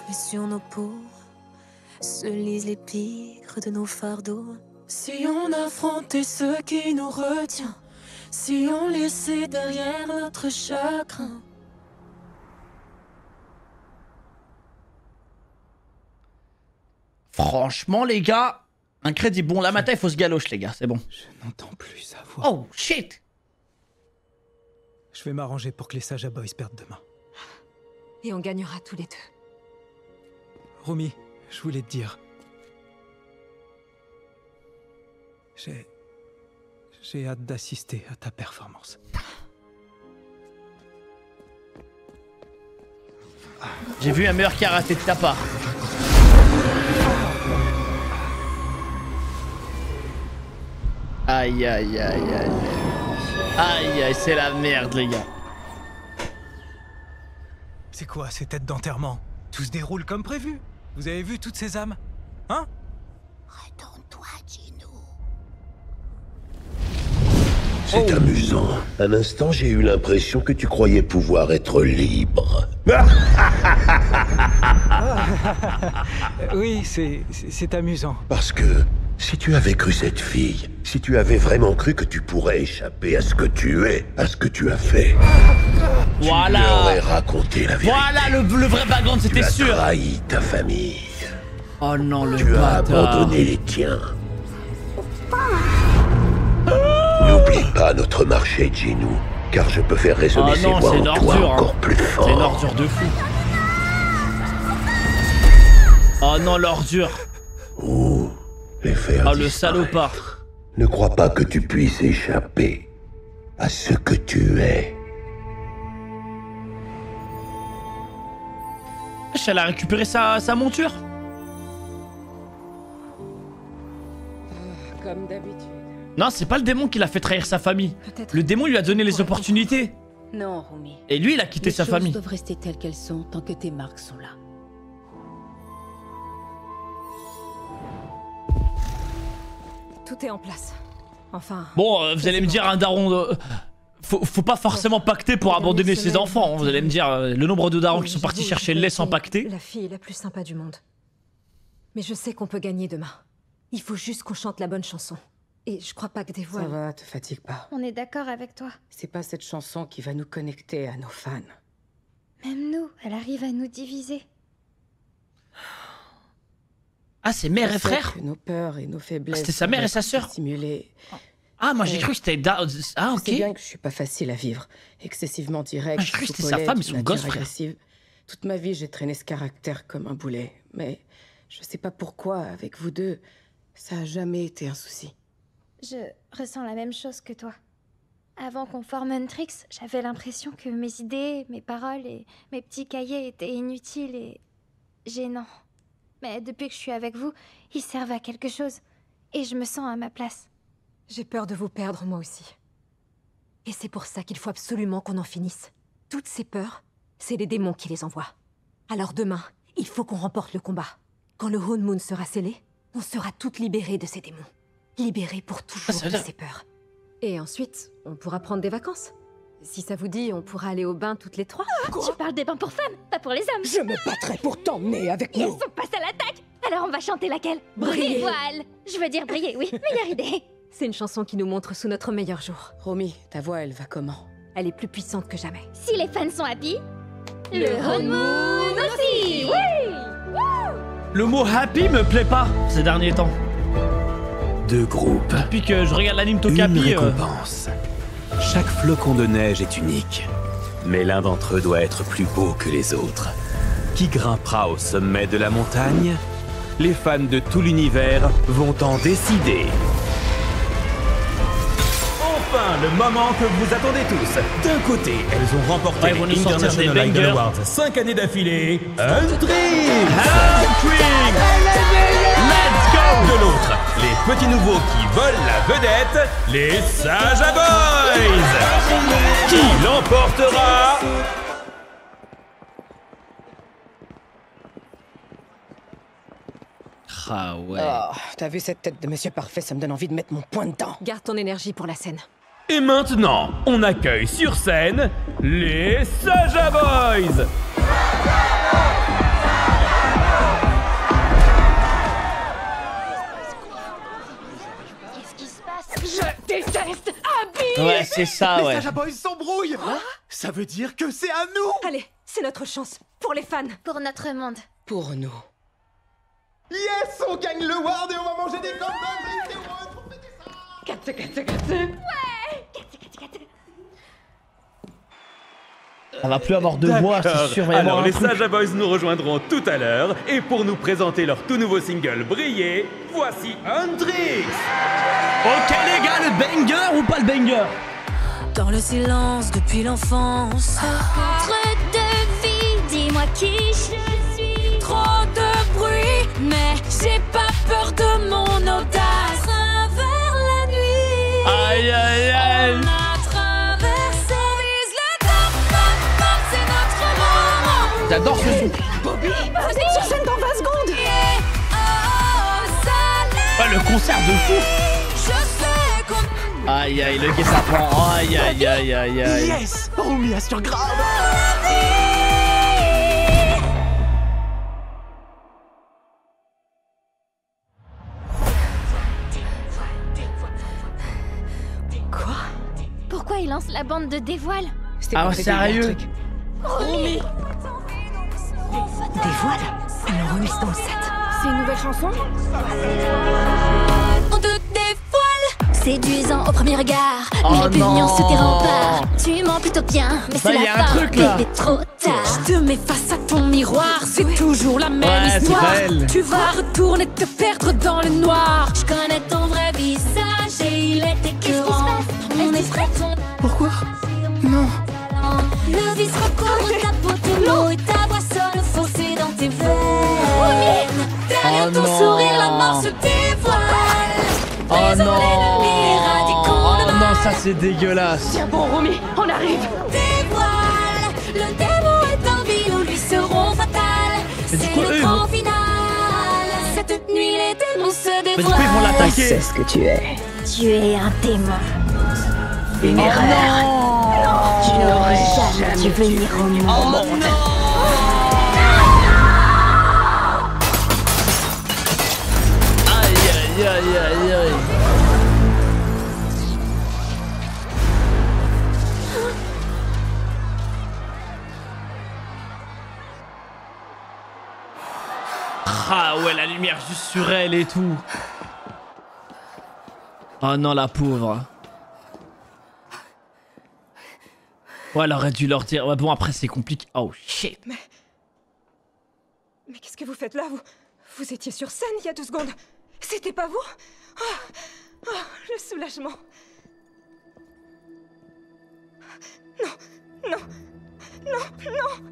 Mais sur nos peaux se lisent les pires de nos fardeaux. Si on affrontait ce qui nous retient, si on laissait derrière notre chagrin. Franchement les gars, incroyable. Bon, là matin il faut se galoche les gars, c'est bon. Je n'entends plus sa voix. Oh shit! Je vais m'arranger pour que les Saja Boys perdent demain. Et on gagnera tous les deux. Rumi, je voulais te dire. J'ai hâte d'assister à ta performance. J'ai vu un meilleur karaté de ta part. Aïe aïe aïe aïe. Aïe aïe, c'est la merde les gars. C'est quoi ces têtes d'enterrement? Tout se déroule comme prévu. Vous avez vu toutes ces âmes? Hein? Retourne-toi, Gino. C'est amusant. Un instant, j'ai eu l'impression que tu croyais pouvoir être libre. Oui, c'est amusant. Parce que si tu avais cru cette fille, si tu avais vraiment cru que tu pourrais échapper à ce que tu es, à ce que tu as fait, voilà. Tu lui aurais raconté la vérité. Voilà le vrai background, c'était sûr. Tu as trahi ta famille. Oh non, le Tu as abandonné les tiens. N'oublie pas notre marché, Gino, car je peux faire résonner ces voix en toi encore plus fort. C'est une ordure de fou. Oh non, l'ordure. Les faire oh, le salopard. Ne crois pas que tu puisses échapper à ce que tu es. Elle a récupéré sa monture. Comme d'habitude. Non, c'est pas le démon qui l'a fait trahir sa famille. Le démon lui a donné les opportunités. Non, Rumi. Et lui, il a quitté sa famille. Les choses doivent rester telles qu'elles sont tant que tes marques sont là. Tout est en place. Enfin... Bon, vous allez me dire un daron... Faut pas forcément pacter pour abandonner ses enfants. Vous allez me dire, le nombre de darons qui sont partis chercher le lait sans pacter. La fille la plus sympa du monde. Mais je sais qu'on peut gagner demain. Il faut juste qu'on chante la bonne chanson. Et je crois pas que des voix... Ça va, te fatigue pas. On est d'accord avec toi. C'est pas cette chanson qui va nous connecter à nos fans. Même nous, elle arrive à nous diviser. Ah, c'est mère et frère? Nos peurs et nos faiblesses... C'était sa mère et sa sœur? Ah, moi j'ai cru que c'était... Ah, ok. C'est bien que je suis pas facile à vivre. Excessivement direct, j'ai cru que c'était sa femme et son gosse, frère. Agressive. Toute ma vie, j'ai traîné ce caractère comme un boulet. Mais je sais pas pourquoi, avec vous deux, ça a jamais été un souci. Je ressens la même chose que toi. Avant qu'on forme Huntrix, j'avais l'impression que mes idées, mes paroles et mes petits cahiers étaient inutiles et gênants. Mais depuis que je suis avec vous, ils servent à quelque chose. Et je me sens à ma place. J'ai peur de vous perdre, moi aussi. Et c'est pour ça qu'il faut absolument qu'on en finisse. Toutes ces peurs, c'est les démons qui les envoient. Alors demain, il faut qu'on remporte le combat. Quand le Hone Moon sera scellé, on sera toutes libérées de ces démons. Libérées pour toujours de ces peurs. Et ensuite, on pourra prendre des vacances. Si ça vous dit, on pourra aller au bain toutes les trois. Tu parles des bains pour femmes, pas pour les hommes. Je me battrai pour t'emmener avec Yes, nous. on passe à l'attaque. Alors on va chanter laquelle? Briller. Voile. Je veux dire briller, oui. Meilleure idée. C'est une chanson qui nous montre sous notre meilleur jour. Romy, ta voix, elle va comment? Elle est plus puissante que jamais. Si les fans sont happy, le Hone Moon aussi. Oui. Le mot happy me plaît pas ces derniers temps. Deux groupes. Depuis que je regarde l'anime Une Tokapi. récompense. Chaque flocon de neige est unique. Mais l'un d'entre eux doit être plus beau que les autres. Qui grimpera au sommet de la montagne? Les fans de tout l'univers vont en décider. Enfin, le moment que vous attendez tous. D'un côté, elles ont remporté les International Idol Awards 5 années d'affilée. Huntrix! Let's go! De l'autre, les petits nouveaux qui volent la vedette, les Saja Boys! Qui l'emportera? Ah ouais. Oh, t'as vu cette tête de Monsieur Parfait, ça me donne envie de mettre mon poing dedans. Garde ton énergie pour la scène. Et maintenant, on accueille sur scène les Saja Boys. Qu'est-ce qui se passe? Je déteste Abby. Ouais, c'est ça, ouais. Les Saja Boys s'embrouillent. Ça veut dire que c'est à nous. Allez, c'est notre chance. Pour les fans. Pour notre monde. Pour nous. Yes, on gagne le Ward et on va manger des cornes. Ouais. On va plus avoir de voix, c'est sûr. Alors les Saja Boys nous rejoindront tout à l'heure et pour nous présenter leur tout nouveau single Briller, voici Huntrix. Ok les gars, le banger ou pas le banger? Dans le silence depuis l'enfance. Entre deux vies, dis-moi qui je suis. Trop de bruit, mais j'ai pas peur de mon audace. Travers la nuit. Aïe aïe aïe. On a traversé. Vise le top, c'est notre moment. J'adore ce son. Bobby, vous êtes sur scène dans 20 secondes. Ouais, le concert de fou. Je sais qu'on... Aïe aïe, le gars ça prend. Aïe aïe aïe aïe aïe. Yes, Romy assure grave. Quoi? Pourquoi il lance la bande de dévoile? Ah sérieux? Romy! Dévoile? Elle le remise dans le set. C'est une nouvelle chanson? On te dévoile. Séduisant au premier regard, Oh mais répugnant non. sous tes remparts. Tu mens plutôt bien, mais Ça, c'est y la a un fin. truc, là. Bébé, trop tard. Je te mets face à ton miroir, c'est toujours la même Ouais, c'est histoire. belle. Tu vas retourner te perdre dans le noir. Je connais ton vrai visage et il est écœurant. On est prêt, ton Pourquoi? Non. le vice recouvre ta peau, tes mots et ta voix sonne faussée dans tes veines. Derrière Oh ton non. sourire, la mort se dévoile. Oh Brisons non. l'ennemi, éradiquons Oh le mal. non, ça c'est dégueulasse. Tiens bon, Romy, on arrive. Dévoile, le démon est en vie, nous lui serons fatales. Mais du C'est coup, le eux, grand final. Cette nuit, les démons se Mais du coup, dévoilent. ils vont l'attaquer. ce que tu es. Tu es un démon. Une erreur. Tu n'aurais jamais dû venir au monde. Aïe aïe aïe aïe aïe. Ah ouais, la lumière juste sur elle et tout. Oh non, la pauvre. Ouais, elle aurait dû leur dire. Ouais, bon, après, c'est compliqué. Oh shit. Mais qu'est-ce que vous faites là? Vous étiez sur scène il y a 2 secondes. C'était pas vous? Oh, le soulagement. Non.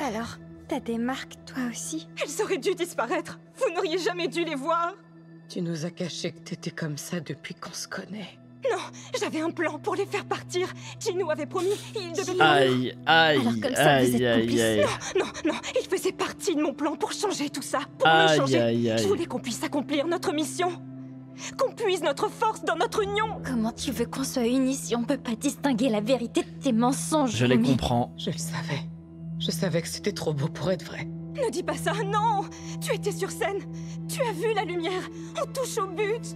Alors, t'as des marques, toi aussi? Elles auraient dû disparaître. Vous n'auriez jamais dû les voir. Tu nous as caché que t'étais comme ça depuis qu'on se connaît. Non, j'avais un plan pour les faire partir. Gino avait promis, il devait mourir. Aïe aïe Alors comme ça, vous aïe êtes aïe complices. aïe. Non, il faisait partie de mon plan pour changer tout ça, pour me Aïe, changer. aïe, aïe. Je voulais qu'on puisse accomplir notre mission, qu'on puise notre force dans notre union. Comment tu veux qu'on soit unis si on peut pas distinguer la vérité de tes mensonges? Je les Romy? comprends. Je le savais. Je savais que c'était trop beau pour être vrai. Ne dis pas ça, non. Tu étais sur scène, tu as vu la lumière, on touche au but.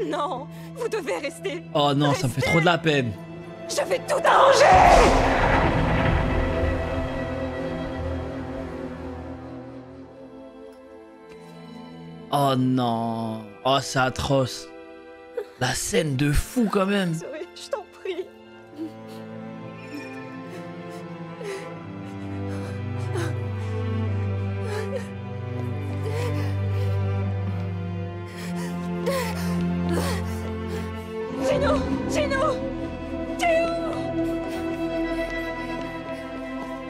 Non, vous devez rester. Oh non, ça me fait trop de la peine. Je vais tout arranger. Oh non. Oh, c'est atroce. La scène de fou quand même. Zoé, je t'en prie.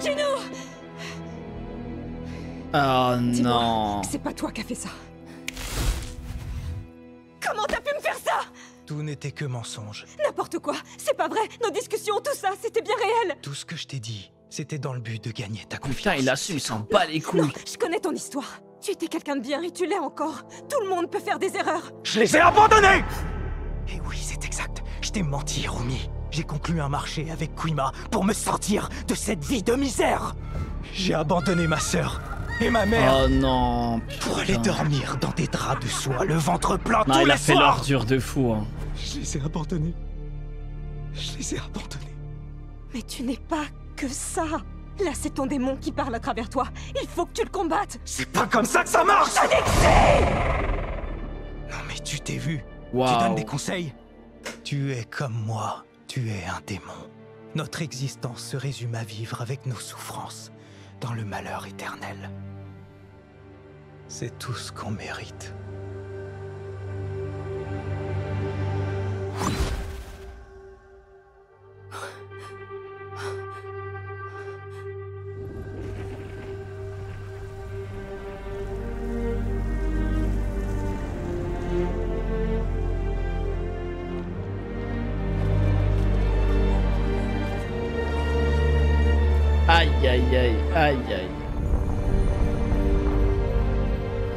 Gino! Oh Dis-moi, non. c'est pas toi qui as fait ça. Comment t'as pu me faire ça? Tout n'était que mensonge. N'importe quoi, c'est pas vrai. Nos discussions, tout ça, c'était bien réel. Tout ce que je t'ai dit, c'était dans le but de gagner ta confiance. Putain, il assume, il s'en bat les couilles. Non, je connais ton histoire. Tu étais quelqu'un de bien et tu l'es encore. Tout le monde peut faire des erreurs. Je les ai abandonnés! Et oui, c'est exact. Je t'ai menti, Romy. J'ai conclu un marché avec Quima pour me sortir de cette vie de misère. J'ai abandonné ma sœur et ma mère. Oh non. Pour aller dormir dans des draps de soie, le ventre plein Non, tous il les a fait soirs. l'ordure de fou. Hein. Je les ai abandonnés. Je les ai abandonnés. Mais tu n'es pas que ça. Là, c'est ton démon qui parle à travers toi. Il faut que tu le combattes. C'est pas comme ça que ça marche. Je dis que c'est. Non mais tu t'es vu. Wow. Tu donnes des conseils. Tu es comme moi. Tu es un démon. Notre existence se résume à vivre avec nos souffrances, dans le malheur éternel. C'est tout ce qu'on mérite. Aïe aïe aïe aïe aïe.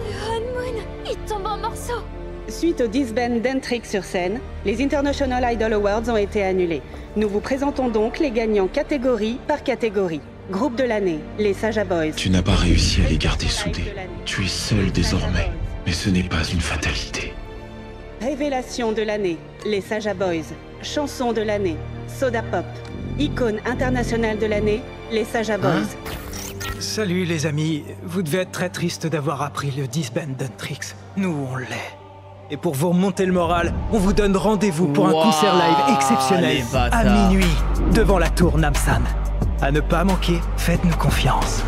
Le Honmoon, il tombe en morceaux. Suite au disband d'Entrix sur scène, les International Idol Awards ont été annulés. Nous vous présentons donc les gagnants catégorie par catégorie. Groupe de l'année, les Saja Boys. Tu n'as pas réussi à les garder soudés. Tu es seul désormais, mais ce n'est pas une fatalité. Révélation de l'année, les Saja Boys. Chanson de l'année, Soda Pop. Icône internationale de l'année, les Saja Boys. Salut les amis, vous devez être très triste d'avoir appris le disband d'Entrix. Nous, on l'est. Et pour vous remonter le moral, on vous donne rendez-vous pour un concert live exceptionnel à minuit, devant la tour Namsan. À ne pas manquer, faites-nous confiance.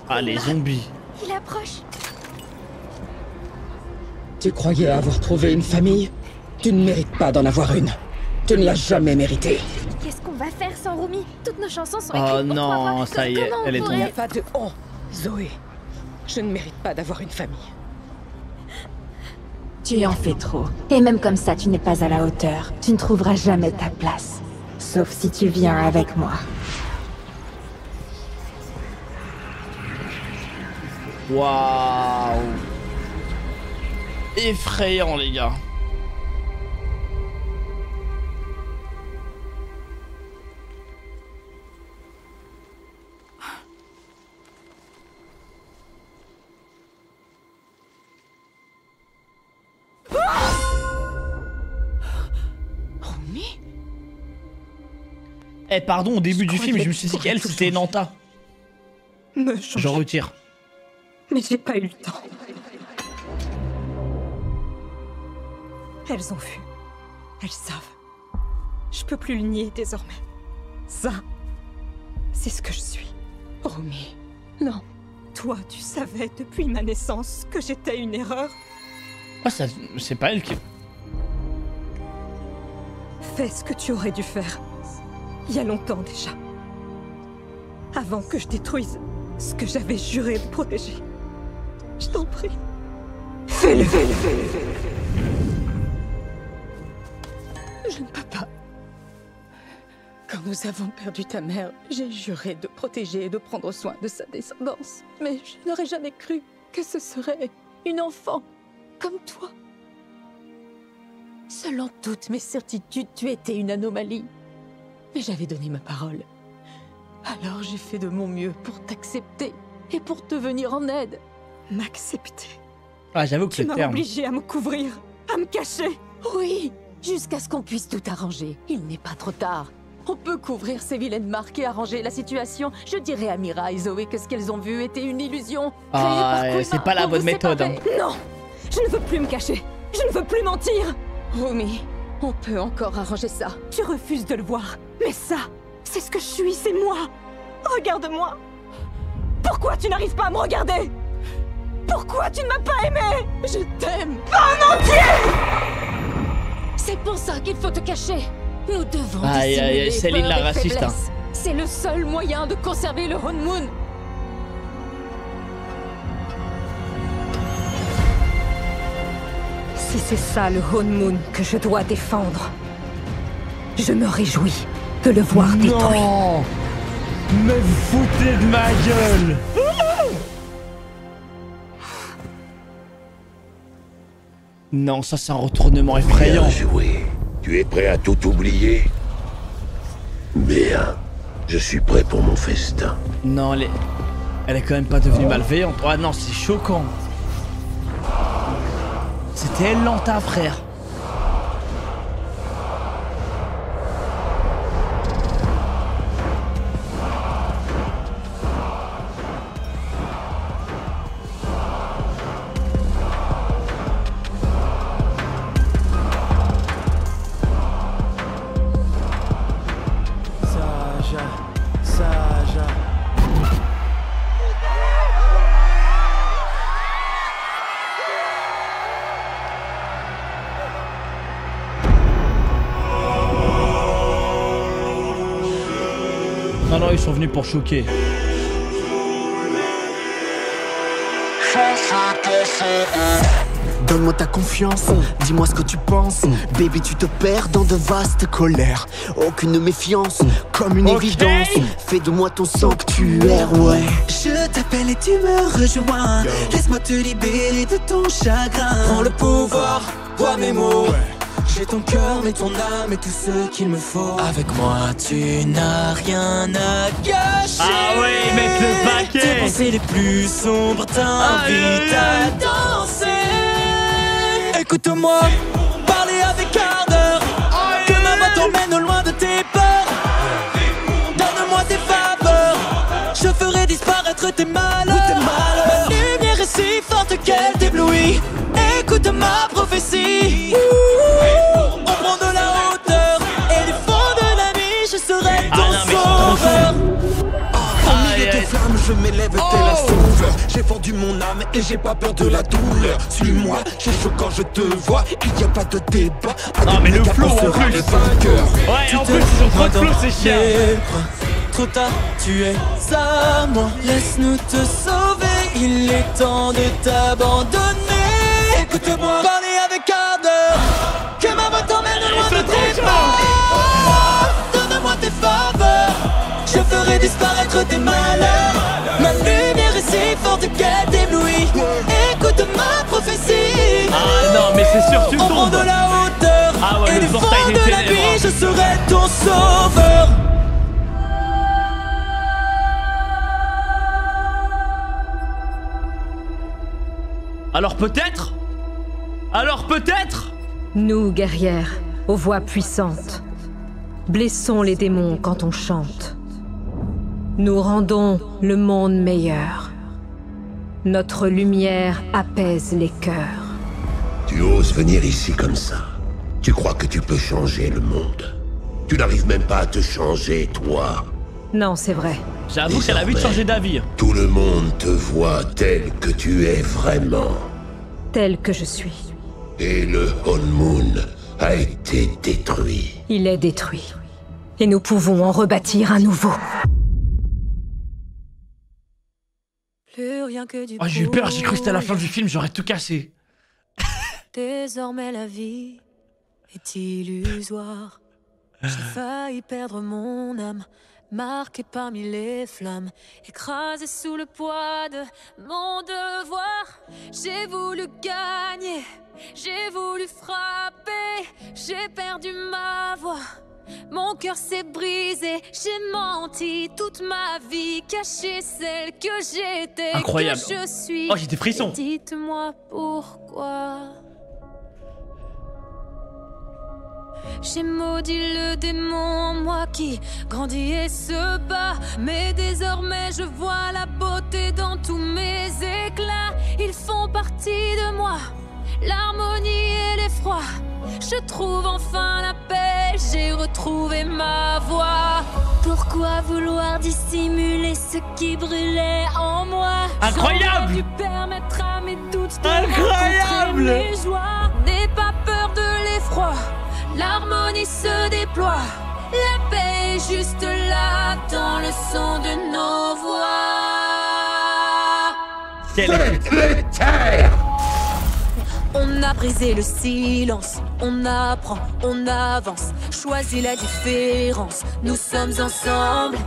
Ah, les zombies. Il approche. Tu croyais avoir trouvé une famille? Tu ne mérites pas d'en avoir une. Tu ne l'as jamais mérité. Qu'est-ce qu'on va faire sans Rumi? Toutes nos chansons sont Oh écrites pour non, toi, moi. ça y est, Comment on elle est pourrait- Il n'y a pas de oh, Zoé. Je ne mérite pas d'avoir une famille. Tu en fais trop. Et même comme ça, tu n'es pas à la hauteur. Tu ne trouveras jamais ta place. Sauf si tu viens avec moi. Waouh. Effrayant, les gars. Eh pardon, au début du film, je me suis dit qu'elle c'était Nanta. Je retire. Mais j'ai pas eu le temps. Elles ont vu. Elles savent. Je peux plus le nier désormais. Ça, c'est ce que je suis. Romy, non. Toi, tu savais depuis ma naissance que j'étais une erreur. Ah, ça, c'est pas elle qui... Fais ce que tu aurais dû faire. Il y a longtemps déjà. Avant que je détruise ce que j'avais juré de protéger. Je t'en prie. Fais-le, fais-le, fais-le, fais-le. Je ne peux pas. Quand nous avons perdu ta mère, j'ai juré de protéger et de prendre soin de sa descendance. Mais je n'aurais jamais cru que ce serait une enfant comme toi. Selon toutes mes certitudes, tu étais une anomalie. Mais j'avais donné ma parole. Alors j'ai fait de mon mieux pour t'accepter et pour te venir en aide. M'accepter. Ah, j'avoue que Tu le m'as terme... obligé à me couvrir, à me cacher. Oui, jusqu'à ce qu'on puisse tout arranger. Il n'est pas trop tard. On peut couvrir ces vilaines marques et arranger la situation. Je dirais à Mira et Zoé que ce qu'elles ont vu était une illusion. Ah, créée par c'est Quima pas la pour bonne vous méthode. séparer. Non, je ne veux plus me cacher. Je ne veux plus mentir. Romy, on peut encore arranger ça. Tu refuses de le voir. Mais ça, c'est ce que je suis, c'est moi. Regarde-moi. Pourquoi tu n'arrives pas à me regarder? Pourquoi tu ne m'as pas aimé? Je t'aime. En entier. C'est pour ça qu'il faut te cacher. Nous devons Aïe, dissimuler aïe, aïe, Céline peur la et raciste, hein. faiblesse. C'est le seul moyen de conserver le Honmoon. Si c'est ça le Honmoon que je dois défendre, je me réjouis de le voir détruit. Non. Mais vous foutez de ma gueule. Non, ça c'est un retournement effrayant. Bien joué. Tu es prêt à tout oublier? Bien. Je suis prêt pour mon festin. Non, elle est quand même pas devenue malveillante. Ah non, c'est choquant. C'était elle Nanta, frère. Non, non, ils sont venus pour choquer. Donne-moi ta confiance, dis-moi ce que tu penses. Baby, tu te perds dans de vastes colères. Aucune méfiance, comme une évidence. Fais de moi ton sanctuaire, ouais. Je t'appelle et tu me rejoins. Laisse-moi te libérer de ton chagrin. Prends le pouvoir, vois mes mots. J'ai ton cœur, mais ton âme et tout ce qu'il me faut. Avec moi, tu n'as rien à gâcher. Ah oui, mettre le paquet. Tes pensées les plus sombres t'invitent à danser. Écoute-moi, parler avec ardeur. Que ma voix t'emmène au loin de tes peurs. Donne-moi tes faveurs. Je ferai disparaître tes malheurs. Ma lumière est si forte qu'elle t'éblouit. Écoute ma prophétie. On prend de la hauteur. Et du fond de la nuit, je serai ton sauveur. Au milieu des flammes, je m'élève tel un sauveur. J'ai fendu mon âme et j'ai pas peur de la douleur. Suis-moi, j'ai chaud quand je te vois. Il n'y a pas de débat. Non mais le flow en plus. Ouais, en plus ils ont trop de flow, c'est chiant. Trop tard, tu es à moi. Laisse-nous te sauver. Il est temps de t'abandonner. Écoute-moi, parler avec ardeur. Que ma voix t'emmène loin de tes peurs. Donne-moi tes faveurs. Je ferai disparaître tes malheurs. Ma lumière est si forte qu'elle t'éblouit. Écoute ma prophétie. Ah non mais c'est sûr tu tombes. On prend de la hauteur. Ah ouais, et le du fond portail des de la ténèbres. nuit, je serai ton sauveur. Alors peut-être? Nous, guerrières, aux voix puissantes, blessons les démons quand on chante. Nous rendons le monde meilleur. Notre lumière apaise les cœurs. Tu oses venir ici comme ça. Tu crois que tu peux changer le monde. Tu n'arrives même pas à te changer, toi. Non, c'est vrai. J'avoue qu'elle a vite changé d'avis. Tout le monde te voit tel que tu es vraiment. Tel que je suis. Et le Hon Moon a été détruit. Il est détruit. Et nous pouvons en rebâtir un nouveau. Plus rien que du Oh j'ai eu peur, j'ai cru que c'était à la fin du film, j'aurais tout cassé. Désormais la vie est illusoire. J'ai failli perdre mon âme, marquée parmi les flammes, écrasée sous le poids de mon devoir. J'ai voulu gagner, j'ai voulu frapper, j'ai perdu ma voix. Mon cœur s'est brisé, j'ai menti toute ma vie, caché celle que j'étais, incroyable. que je suis. Oh j'ai des frissons. Dites-moi pourquoi. J'ai maudit le démon en moi qui grandit et se bat. Mais désormais je vois la beauté dans tous mes éclats. Ils font partie de moi, l'harmonie et l'effroi. Je trouve enfin la paix, j'ai retrouvé ma voix. Pourquoi vouloir dissimuler ce qui brûlait en moi? Incroyable! J'aurais dû permettre à mes doutes de incroyable! Mes joies. N'aie pas peur de l'effroi, l'harmonie se déploie. La paix est juste là dans le son de nos voix. On a brisé le silence, on apprend, on avance, choisit la différence. Nous sommes ensemble,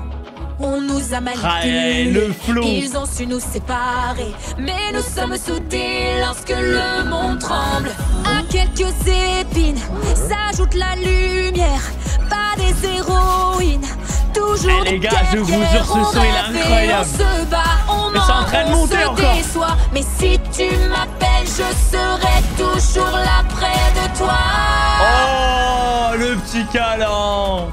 on nous a manipulés. Le flow. Ils ont su nous séparer, mais nous sommes soudés lorsque le monde tremble. À quelques épines s'ajoute la lumière, pas des héroïnes. Toujours les gars, je vous jure, ce son il est incroyable. On se bat, on mais c'est en train de monter encore. Déçoit. Mais si tu m'appelles, je serai toujours là près de toi. Oh, le petit câlin.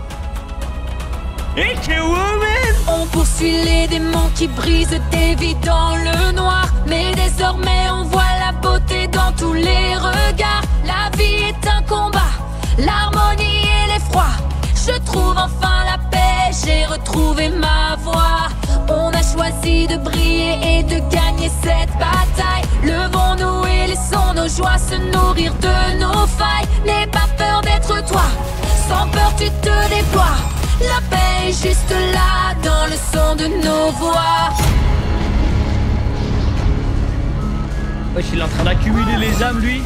Et que woman. On poursuit les démons qui brisent des vies dans le noir. Mais désormais on voit la beauté dans tous les regards. La vie est un combat, l'harmonie et l'effroi. Je trouve enfin la paix, j'ai retrouvé ma voix. On a choisi de briller et de gagner cette bataille. Levons-nous et laissons nos joies se nourrir de nos failles. N'aie pas peur d'être toi, sans peur tu te déploies. La paix est juste là dans voix. Wesh, il est en train d'accumuler les âmes, lui.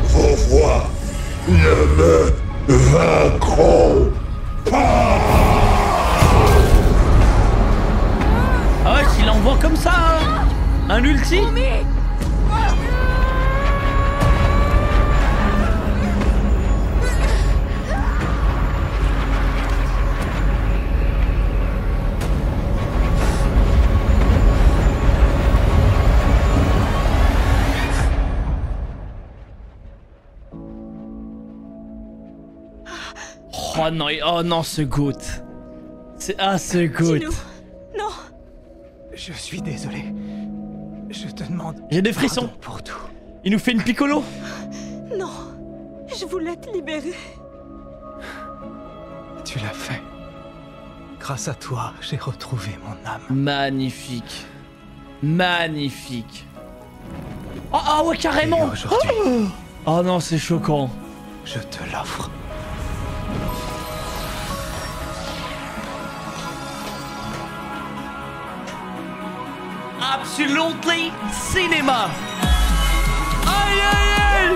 Vos voix ne me vaincront pas. Ah ouais, il envoie comme ça, hein. Un ulti. Oh non, ce goût. Ce goût. Non. Je suis désolé. Je te demande. J'ai des frissons. Pour tout. Il nous fait une piccolo. Non. Je voulais te libérer. Tu l'as fait. Grâce à toi, j'ai retrouvé mon âme. Magnifique. Magnifique. Oh ouais, carrément. Aujourd'hui. Oh non, c'est choquant. Je te l'offre. Absolutely cinéma. Aïe aïe aïe.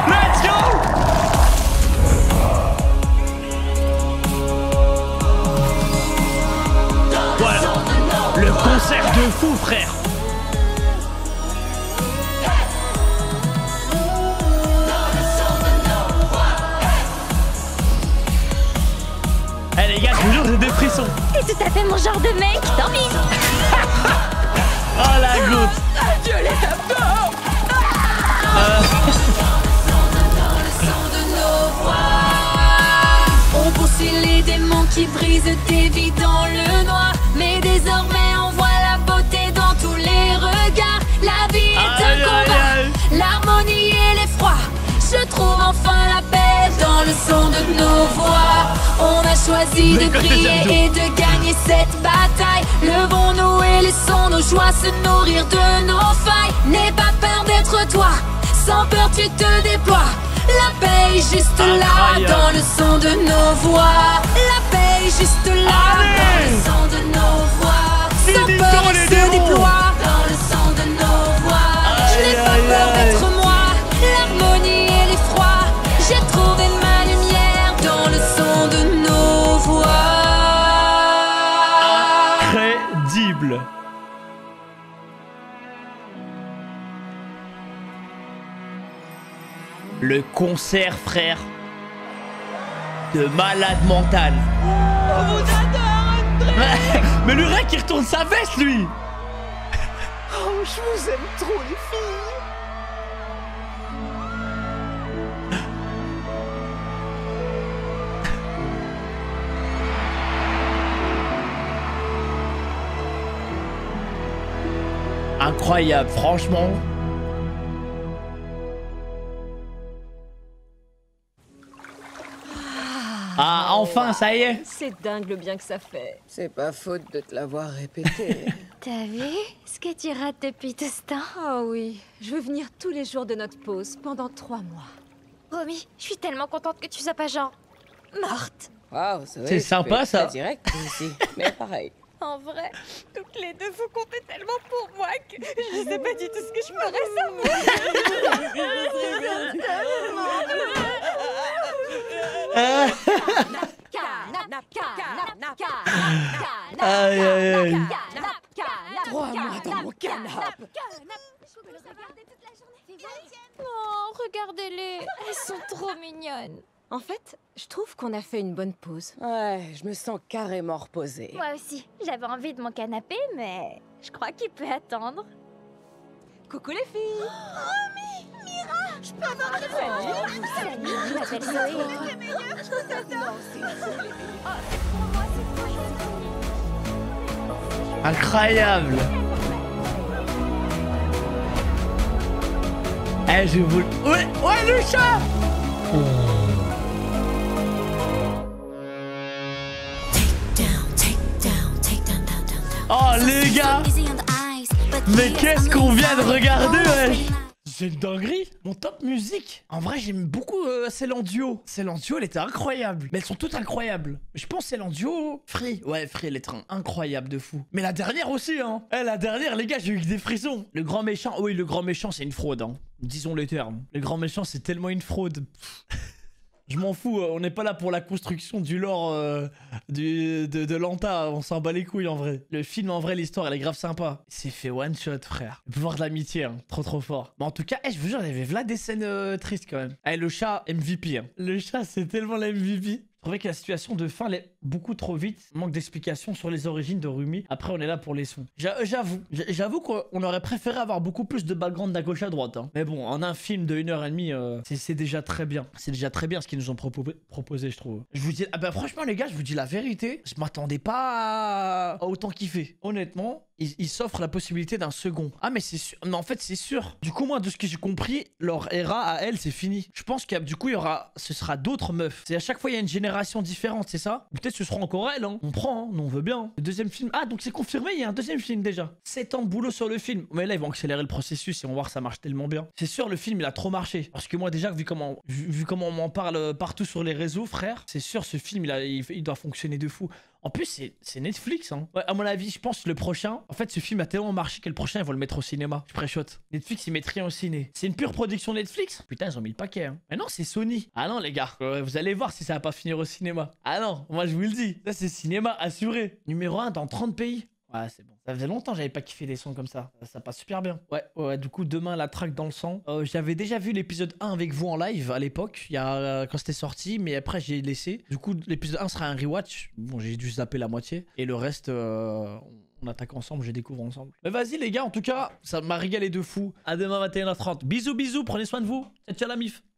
Let's go. Voilà. Le concert de fou, frère. Eh les gars, toujours j'ai des frissons. T'es tout à fait mon genre de mec, tant pis. Oh la goutte. Adieu les abdos. On poursuit les démons qui brisent tes vies dans le noir. Mais désormais on voit la beauté dans tous les regards. La vie est un combat, l'harmonie et l'effroi. Je trouve enfin la paix dans le son de nos voix. On a choisi de crier et de gagner cette bataille. Levons-nous et laissons nos joies se nourrir de nos failles. N'aie pas peur d'être toi, sans peur tu te déploies. La paix est juste là dans le son de nos voix. La paix est juste là dans le son de nos voix. Sans peur elle se déploie dans le son de nos voix. Je n'ai pas peur d'être moi, l'harmonie et l'effroi. J'ai trouvé ma lumière dans le son de nos voix. Incroyable. Le concert, frère, de malade mental. On vous adore, André. Mais le rec qui retourne sa veste, lui. Oh, je vous aime trop, les filles. Incroyable, franchement. Ah, enfin, ça y est. C'est dingue le bien que ça fait. C'est pas faute de te l'avoir répété. T'as vu ce que tu rates depuis tout ce temps? Oh oui, je veux venir tous les jours de notre pause pendant 3 mois. Romy, je suis tellement contente que tu sois pas genre morte. Waouh, C'est sympa, ça. C'est direct ici, mais pareil. En vrai, toutes les deux vous comptez tellement pour moi que je sais pas du tout ce que je ferais sans vous. Aïe, aïe, aïe. 3 mois dans mon canapé. Oh, regardez-les, elles sont trop mignonnes. En fait, je trouve qu'on a fait une bonne pause. Ouais, je me sens carrément reposée. Moi aussi, j'avais envie de mon canapé, mais je crois qu'il peut attendre. Coucou les filles. Romy, Mira, je peux avoir un salut. Salut, je m'appelle Zoé. Je vous adore. Incroyable. Eh, je vous... Ouais, le chat. Oh les gars. Mais qu'est-ce qu'on vient de regarder, wesh? C'est une dinguerie. Mon top musique. En vrai, j'aime beaucoup Céline Duo. Céline Duo, elle était incroyable. Mais elles sont toutes incroyables. Je pense Céline Duo. Free. Ouais, Free, elle est incroyable de fou. Mais la dernière aussi, hein. La dernière, les gars, j'ai eu des frissons. Le grand méchant. Oui, le grand méchant, c'est une fraude, hein. Disons les termes. Le grand méchant, c'est tellement une fraude. Je m'en fous, on n'est pas là pour la construction du lore de Lanta, on s'en bat les couilles en vrai. Le film en vrai, l'histoire elle est grave sympa. C'est fait one shot frère. Le pouvoir de l'amitié, hein. Trop fort. Mais en tout cas, je vous jure, il y avait là des scènes tristes quand même. Le chat MVP, hein. Le chat c'est tellement la MVP. Je trouvais que la situation de fin allait beaucoup trop vite. Manque d'explications sur les origines de Rumi. Après, on est là pour les sons. J'avoue qu'on aurait préféré avoir beaucoup plus de background d'à gauche à droite. Hein. Mais bon, en un film de 1h30, c'est déjà très bien. C'est déjà très bien ce qu'ils nous ont proposé, je trouve. Je vous dis, ah bah franchement les gars, je vous dis la vérité. Je m'attendais pas à autant kiffer. Honnêtement, ils s'offrent la possibilité d'un second. Ah mais c'est sûr. Non, en fait, c'est sûr. Du coup, moi, de ce que j'ai compris, leur era à elle, c'est fini. Je pense que du coup, ce sera d'autres meufs. C'est à chaque fois, il y a une génération différente, c'est ça? Peut-être ce sera encore elle, hein. On prend, hein. Nous on veut bien. Le deuxième film. Ah, donc c'est confirmé, il y a un deuxième film déjà. 7 ans de boulot sur le film. Mais là, ils vont accélérer le processus et on va voir ça marche tellement bien. C'est sûr, le film, il a trop marché. Parce que moi, déjà, vu comment on m'en parle partout sur les réseaux, frère, c'est sûr, ce film, il doit fonctionner de fou. En plus, c'est Netflix, hein. Ouais, à mon avis, je pense que le prochain... En fait, ce film a tellement marché que le prochain, ils vont le mettre au cinéma. Je pré-shot. Netflix, ils mettent rien au ciné. C'est une pure production Netflix? Putain, ils ont mis le paquet, hein. Mais non, c'est Sony. Ah non, les gars. Vous allez voir si ça va pas finir au cinéma. Ah non, moi, je vous le dis. Ça, c'est cinéma assuré. Numéro 1 dans 30 pays. Ouais, c'est bon. Ça faisait longtemps que j'avais pas kiffé des sons comme ça. Ça passe super bien. Ouais, du coup, demain, la track dans le sang. J'avais déjà vu l'épisode 1 avec vous en live à l'époque, quand c'était sorti, mais après, j'ai laissé. Du coup, l'épisode 1 sera un rewatch. Bon, j'ai dû zapper la moitié. Et le reste, on attaque ensemble, je découvre ensemble. Mais vas-y, les gars, en tout cas, ça m'a régalé de fou. À demain, 21h30. Bisous, prenez soin de vous. Ciao, la mif.